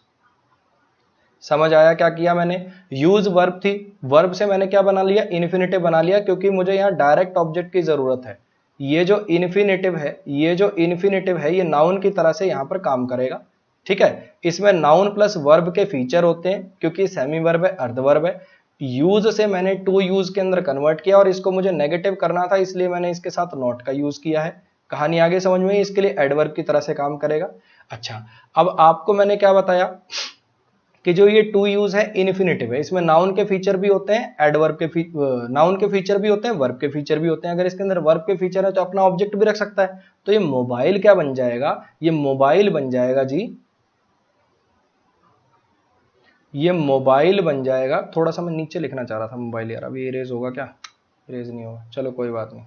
समझ आया क्या किया मैंने? यूज वर्ब थी, वर्ब से मैंने क्या बना लिया, इन्फिनिटिव बना लिया, क्योंकि मुझे यहाँ डायरेक्ट ऑब्जेक्ट की जरूरत है। ये जो इन्फिनिटिव है, ये जो इन्फिनिटिव है, ये नाउन की तरह से यहाँ पर काम करेगा, ठीक है। इसमें नाउन प्लस वर्ब के फीचर होते हैं, क्योंकि सेमी वर्ब है, अर्ध वर्ब है। यूज से मैंने टू यूज के अंदर कन्वर्ट किया और इसको मुझे नेगेटिव करना था, इसलिए मैंने इसके साथ नॉट का यूज किया है। कहानी आगे समझ में, इसके लिए एडवर्ब की तरह से काम करेगा। अच्छा अब आपको मैंने क्या बताया कि जो ये टू यूज है इन्फिनिटिव है, इसमें नाउन के फीचर भी होते हैं, एडवर्ब के नाउन के फीचर भी होते हैं, वर्ब के फीचर भी होते हैं। अगर इसके अंदर वर्ब के फीचर है तो अपना ऑब्जेक्ट भी रख सकता है। तो ये मोबाइल क्या बन जाएगा, ये मोबाइल बन जाएगा जी, ये मोबाइल बन जाएगा। थोड़ा सा मैं नीचे लिखना चाह रहा था मोबाइल, यार अभी इरेज होगा क्या, इरेज नहीं होगा, चलो कोई बात नहीं।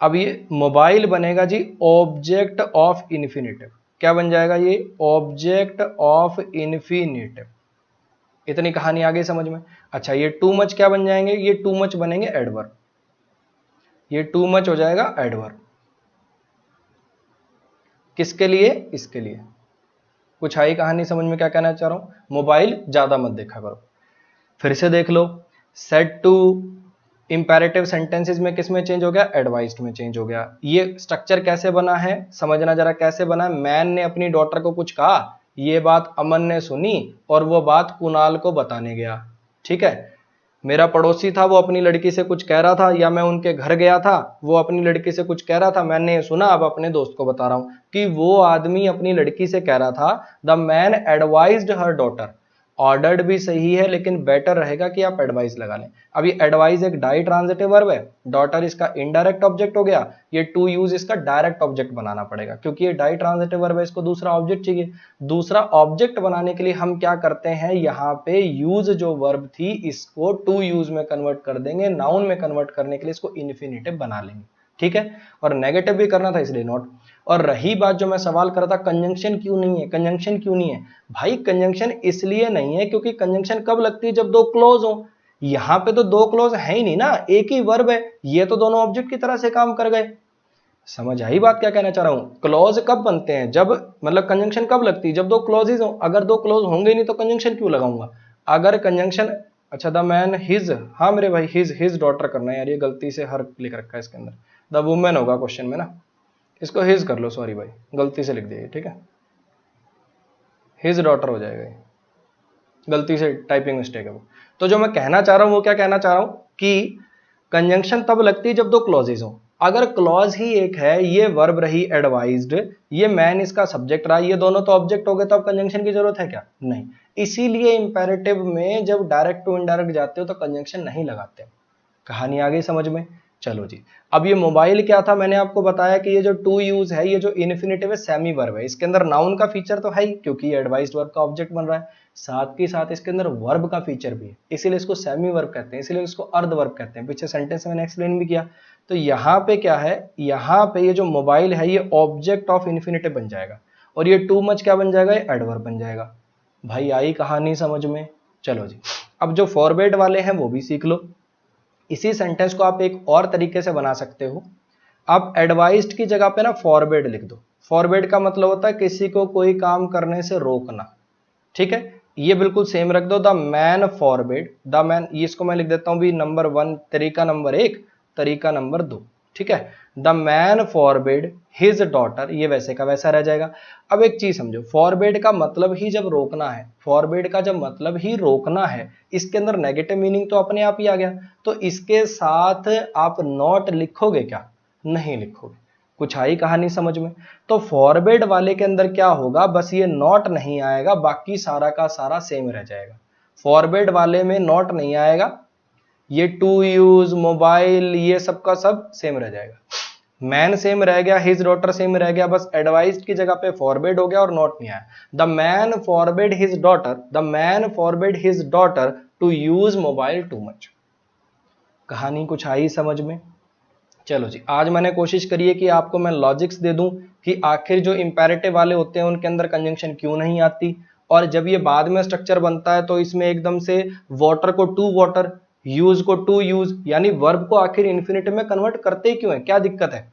अब ये मोबाइल बनेगा जी ऑब्जेक्ट ऑफ इन्फिनिटिव। क्या बन जाएगा ये, ऑब्जेक्ट ऑफ इन्फिनिटिव। इतनी कहानी आगे समझ में। अच्छा ये टू मच क्या बन जाएंगे, ये टू मच बनेंगे एडवर्ब, ये टू मच हो जाएगा एडवर्ब। किसके लिए, इसके लिए। कुछ आई कहानी समझ में, क्या कहना चाह रहा हूं। मोबाइल ज्यादा मत देखा करो। फिर से देख लो, सेड टू इंपेरेटिव सेंटेंसेस में किस में चेंज हो गया, एडवाइज्ड में चेंज हो गया। ये स्ट्रक्चर कैसे बना है समझना जरा, कैसे बना है। मैन ने अपनी डॉटर को कुछ कहा, ये बात अमन ने सुनी और वो बात कुणाल को बताने गया, ठीक है। मेरा पड़ोसी था, वो अपनी लड़की से कुछ कह रहा था, या मैं उनके घर गया था, वो अपनी लड़की से कुछ कह रहा था, मैंने ये सुना, अब अपने दोस्त को बता रहा हूं कि वो आदमी अपनी लड़की से कह रहा था, the man advised her daughter. Ordered भी सही है, लेकिन बेटर रहेगा कि आप एडवाइस लगा लें। अब ये एडवाइस एक डाई ट्रांजिटिव वर्ब है, डॉटर इसका इनडायरेक्ट ऑब्जेक्ट हो गया, ये टू यूज इसका डायरेक्ट ऑब्जेक्ट बनाना पड़ेगा, क्योंकि ये डाई ट्रांजिटिव वर्ब है, इसको दूसरा ऑब्जेक्ट चाहिए। दूसरा ऑब्जेक्ट बनाने के लिए हम क्या करते हैं, यहाँ पे यूज जो वर्ब थी इसको टू यूज में कन्वर्ट कर देंगे, नाउन में कन्वर्ट करने के लिए इसको इन्फिनेटिव बना लेंगे, ठीक है। और नेगेटिव भी करना था इसलिए नॉट। और रही बात जो मैं सवाल कर रहा था, कंजंक्शन क्यों नहीं है, कंजंक्शन क्यों नहीं है भाई, कंजंक्शन इसलिए नहीं है क्योंकि कंजंक्शन कब लगती है, जब दो क्लोज हो। यहां पे तो दो क्लोज है ही नहीं ना, एक ही वर्ब है, ये तो दोनों ऑब्जेक्ट की तरह से काम कर गए। समझ आई बात क्या कहना चाह रहा हूं। क्लॉज कब बनते हैं, जब मतलब कंजंक्शन कब लगती है, जब दो क्लॉजेज हो। अगर दो क्लॉज होंगे नहीं तो कंजंक्शन क्यों लगाऊंगा। अगर कंजंक्शन, अच्छा द मैन हिज, हाँ मेरे भाई हिज डॉटर करना है यार, ये गलती से हर लिख रखा है इसके अंदर, द वुमेन होगा क्वेश्चन में ना, इसको हिज कर लो, सॉरी भाई गलती से लिख दिया, ठीक है हिज डॉटर हो जाएगा, गलती से टाइपिंग मिस्टेक है वो। तो जो मैं कहना चाह रहा हूं वो क्या कहना चाह रहा हूं कि कंजंक्शन तब लगती है जब दो क्लॉजेज हो। अगर क्लॉज ही एक है, ये वर्ब रही एडवाइज्ड, ये मैन इसका सब्जेक्ट रहा, ये दोनों तो ऑब्जेक्ट हो गए, तो अब कंजंक्शन की जरूरत है क्या, नहीं। इसीलिए इंपेरेटिव में जब डायरेक्ट टू इनडायरेक्ट जाते हो तो कंजंक्शन नहीं लगाते। कहानी आ गई समझ में। चलो जी, अब ये मोबाइल क्या था, मैंने आपको बताया कि ये जो टू यूज है, ये जो इन्फिनेटिव है सेमी वर्ब है, इसके अंदर नाउन का फीचर तो है ही क्योंकि ये एडवाइज्ड वर्ब का ऑब्जेक्ट बन रहा है, साथ ही साथ इसके अंदर वर्ब का फीचर भी है, इसीलिए इसको सेमी वर्ब कहते हैं, इसीलिए इसको अर्ध वर्ब कहते हैं। पीछे सेंटेंस में मैंने एक्सप्लेन भी किया। तो यहाँ पे क्या है, यहाँ पे ये जो मोबाइल है ये ऑब्जेक्ट ऑफ इन्फिनेटिव बन जाएगा, और ये टू मच क्या बन जाएगा, ये एडवर्ब बन जाएगा। भाई आई कहानी समझ में। चलो जी, अब जो फॉरवर्ड वाले हैं वो भी सीख लो। इसी सेंटेंस को आप एक और तरीके से बना सकते हो। आप एडवाइज्ड की जगह पे ना फॉरवर्ड लिख दो। फॉरवर्ड का मतलब होता है किसी को कोई काम करने से रोकना, ठीक है। ये बिल्कुल सेम रख दो, the man forward, the man, ये इसको मैं लिख देता हूं भी नंबर 1, तरीका नंबर 1, तरीका नंबर 2, ठीक है। The man forward his daughter, ये वैसे का वैसा रह जाएगा। अब एक चीज समझो, फॉरवर्ड का मतलब ही जब रोकना है, फॉरवर्ड का जब मतलब ही रोकना है, इसके अंदर नेगेटिव मीनिंग तो अपने आप ही आ गया। तो इसके साथ आप नॉट लिखोगे क्या, नहीं लिखोगे। कुछ आई कहानी समझ में। तो फॉरवर्ड वाले के अंदर क्या होगा, बस ये नॉट नहीं आएगा, बाकी सारा का सारा सेम रह जाएगा। फॉरवर्ड वाले में नॉट नहीं आएगा, ये टू यूज, मोबाइल, ये सब का सब सेम रह जाएगा। मैन सेम रह गया, हिज डॉटर सेम रह गया, बस एडवाइज्ड की जगह पे फॉरवर्ड हो गया और नॉट नहीं आया। The man forward his daughter, the man forward his daughter to use mobile too much. कहानी कुछ आई समझ में। चलो जी, आज मैंने कोशिश करी है कि आपको मैं लॉजिक्स दे दूं कि आखिर जो इंपेरेटिव वाले होते हैं उनके अंदर कंजंक्शन क्यों नहीं आती, और जब ये बाद में स्ट्रक्चर बनता है तो इसमें एकदम से वाटर को टू वाटर, यूज को टू यूज, यानी वर्ब को आखिर इन्फिनेटिव में कन्वर्ट करते ही क्यों है, क्या दिक्कत है।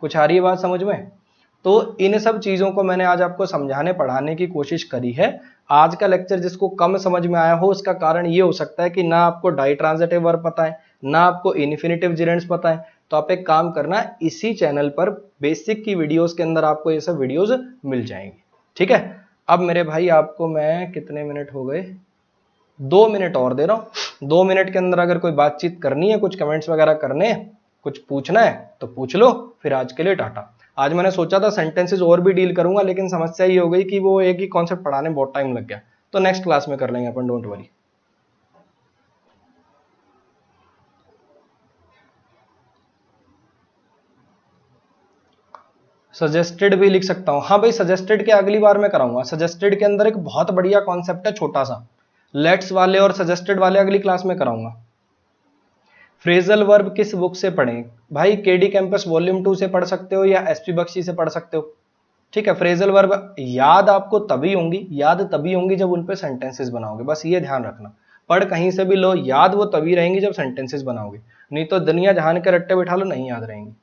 कुछ आ रही है बात समझ में। तो इन सब चीजों को मैंने आज आपको समझाने पढ़ाने की कोशिश करी है। आज का लेक्चर जिसको कम समझ में आया हो उसका कारण ये हो सकता है कि ना आपको डाई ट्रांजिटिव वर्ब पता है, ना आपको इन्फिनेटिव जेरेंड्स पता है। तो आप एक काम करना, इसी चैनल पर बेसिक की वीडियोस के अंदर आपको ये सब वीडियोस मिल जाएंगी, ठीक है। अब मेरे भाई आपको मैं, कितने मिनट हो गए, 2 मिनट और दे रहा हूं। 2 मिनट के अंदर अगर कोई बातचीत करनी है, कुछ कमेंट्स वगैरह करने हैं, कुछ पूछना है तो पूछ लो, फिर आज के लिए टाटा। आज मैंने सोचा था सेंटेंसेस और भी डील करूंगा, लेकिन समस्या ये हो गई कि वो एक ही कॉन्सेप्ट पढ़ाने बहुत टाइम लग गया। तो नेक्स्ट क्लास में कर लेंगे अपन, डोंट वरी। सजेस्टेड भी लिख सकता हूं, हाँ भाई सजेस्टेड के अगली बार मैं कराऊंगा। सजेस्टेड के अंदर एक बहुत बढ़िया कॉन्सेप्ट है छोटा सा, लेट्स वाले और सजेस्टेड वाले अगली क्लास में कराऊंगा। फ्रेजल वर्ब किस बुक से पढ़ें भाई, केडी कैंपस वॉल्यूम 2 से पढ़ सकते हो या एसपी बख्शी से पढ़ सकते हो, ठीक है। फ्रेजल वर्ब याद आपको तभी होंगी जब उन पे सेंटेंसेस बनाओगे, बस ये ध्यान रखना। पढ़ कहीं से भी लो, याद वो तभी रहेंगी जब सेंटेंसेस बनाओगे, नहीं तो दुनिया जहान के रट्टे बिठा लो, नहीं याद रहेंगी।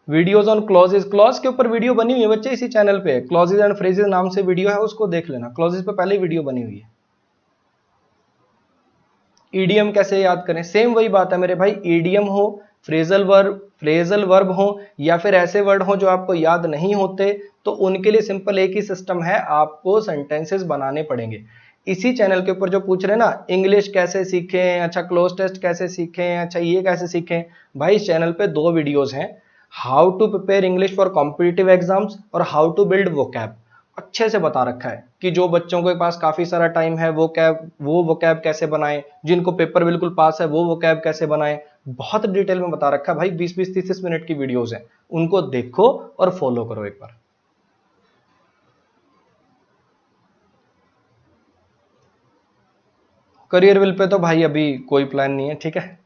वीडियोज ऑन क्लॉजेज, क्लॉज के ऊपर वीडियो बनी हुई है बच्चे, इसी चैनल पे क्लॉजेज एंड फ्रेजेज नाम से वीडियो है, उसको देख लेना। क्लॉजेज पे पहले वीडियो बनी हुई है। ईडीएम कैसे याद करें, सेम वही बात है मेरे भाई। ईडीएम हो, फ्रेजल वर्ब हो, या फिर ऐसे वर्ड हो जो आपको याद नहीं होते, तो उनके लिए सिंपल एक ही सिस्टम है, आपको सेंटेंसेस बनाने पड़ेंगे। इसी चैनल के ऊपर जो पूछ रहे हैं ना, इंग्लिश कैसे सीखें, अच्छा क्लोज टेस्ट कैसे सीखें, अच्छा ये कैसे सीखें, भाई इस चैनल पे 2 वीडियोस हैं, how to prepare English for competitive exams और हाउ टू बिल्ड वोकैब। अच्छे से बता रखा है कि जो बच्चों के पास काफी सारा टाइम है वो वोकैब कैसे बनाएं, जिनको पेपर बिल्कुल पास है वो वोकैब कैसे बनाएं, बहुत डिटेल में बता रखा है भाई। 20-20 30 मिनट की वीडियोस हैं, उनको देखो और फॉलो करो एक बार। करियर विल पे तो भाई अभी कोई प्लान नहीं है, ठीक है।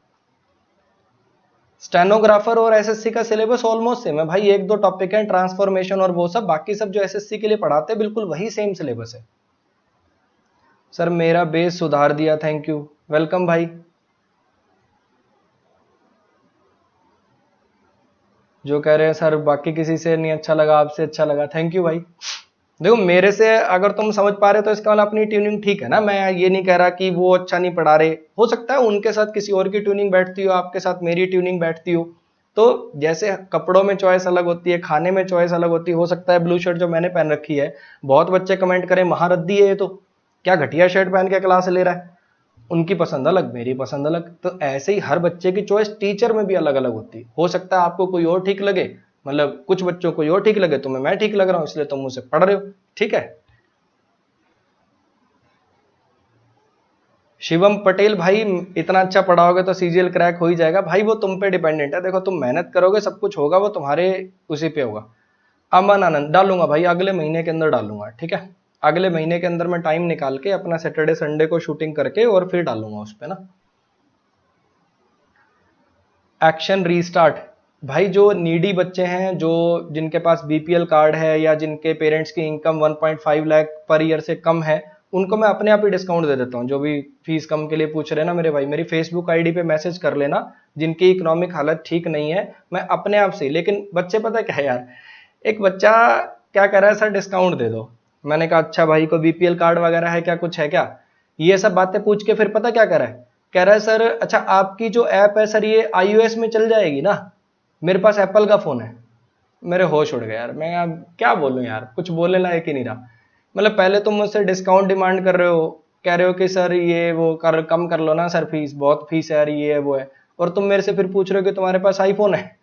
स्टेनोग्राफर और एसएससी का सिलेबस ऑलमोस्ट सेम है भाई, एक दो टॉपिक है ट्रांसफॉर्मेशन और वो सब, बाकी सब जो एसएससी के लिए पढ़ाते हैं बिल्कुल वही सेम सिलेबस है। सर मेरा बेस सुधार दिया, थैंक यू, वेलकम भाई। जो कह रहे हैं सर बाकी किसी से नहीं अच्छा लगा, आपसे अच्छा लगा, थैंक यू भाई। देखो मेरे से अगर तुम समझ पा रहे हो तो इसका मतलब अपनी ट्यूनिंग ठीक है ना, मैं ये नहीं कह रहा कि वो अच्छा नहीं पढ़ा रहे, हो सकता है उनके साथ किसी और की ट्यूनिंग बैठती हो, आपके साथ मेरी ट्यूनिंग बैठती हो। तो जैसे कपड़ों में चॉइस अलग होती है, खाने में चॉइस अलग होती है, हो सकता है ब्लू शर्ट जो मैंने पहन रखी है, बहुत बच्चे कमेंट करें महारद्दी है ये तो, क्या घटिया शर्ट पहन के क्लास ले रहा है, उनकी पसंद अलग मेरी पसंद अलग। तो ऐसे ही हर बच्चे की चॉइस टीचर में भी अलग अलग होती है, हो सकता है आपको कोई और ठीक लगे, मतलब कुछ बच्चों को और ठीक लगे, तुम्हें मैं ठीक लग रहा हूं इसलिए तुम मुझसे पढ़ रहे हो, ठीक है। शिवम पटेल भाई इतना अच्छा पढ़ाओगे तो सीजीएल क्रैक हो ही जाएगा भाई, वो तुम पे डिपेंडेंट है, देखो तुम मेहनत करोगे सब कुछ होगा, वो तुम्हारे उसी पे होगा। अमन आनंद डालूंगा भाई, अगले महीने के अंदर डालूंगा, ठीक है। अगले महीने के अंदर मैं टाइम निकाल के अपना सैटरडे संडे को शूटिंग करके और फिर डालूंगा उस पर ना। एक्शन रीस्टार्ट भाई, जो नीडी बच्चे हैं, जो जिनके पास बीपीएल कार्ड है या जिनके पेरेंट्स की इनकम 1.5 लाख पर ईयर से कम है, उनको मैं अपने आप ही डिस्काउंट दे देता हूँ। जो भी फीस कम के लिए पूछ रहे हैं ना मेरे भाई, मेरी फेसबुक आईडी पे मैसेज कर लेना, जिनकी इकोनॉमिक हालत ठीक नहीं है, मैं अपने आप से। लेकिन बच्चे पता क्या है यार, एक बच्चा क्या कह रहा है, सर डिस्काउंट दे दो, मैंने कहा अच्छा भाई को बीपीएल कार्ड वगैरह है क्या, कुछ है क्या, ये सब बातें पूछ के फिर पता क्या कह रहा है, कह रहा है सर अच्छा आपकी जो ऐप है सर ये आईओएस में चल जाएगी ना, मेरे पास एप्पल का फोन है। मेरे होश उड़ गए यार, मैं अब क्या बोलूं यार, कुछ बोलने लायक ही नहीं रहा। मतलब पहले तुम मुझसे डिस्काउंट डिमांड कर रहे हो, कह रहे हो कि सर ये वो कर कम कर लो ना सर, फीस बहुत फीस है यार, ये है वो है, और तुम मेरे से फिर पूछ रहे हो कि तुम्हारे पास आईफोन है।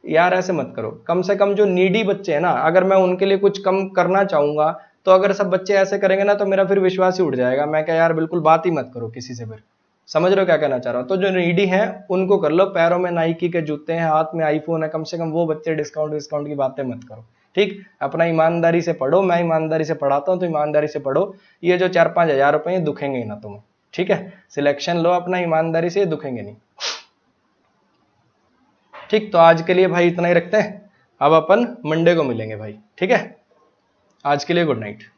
यार ऐसे मत करो, कम से कम जो नीडी बच्चे हैं ना, अगर मैं उनके लिए कुछ कम करना चाहूंगा, तो अगर सब बच्चे ऐसे करेंगे ना तो मेरा फिर विश्वास ही उठ जाएगा, मैं क्या यार बिल्कुल बात ही मत करो किसी से फिर। समझ रहे हो क्या कहना चाह रहा हूँ, तो जो नीडी हैं उनको कर लो, पैरों में नाइकी के जूते हैं, हाथ में आईफोन है, कम से कम वो बच्चे डिस्काउंट डिस्काउंट की बातें मत करो, ठीक। अपना ईमानदारी से पढ़ो, मैं ईमानदारी से पढ़ाता हूँ तो ईमानदारी से पढ़ो, ये जो 4-5 हजार रुपए दुखेंगे ही ना तुम्हें, ठीक है। सिलेक्शन लो अपना ईमानदारी से, दुखेंगे नहीं, ठीक। तो आज के लिए भाई इतना ही रखते हैं, अब अपन मंडे को मिलेंगे भाई, ठीक है। आज के लिए गुड नाइट।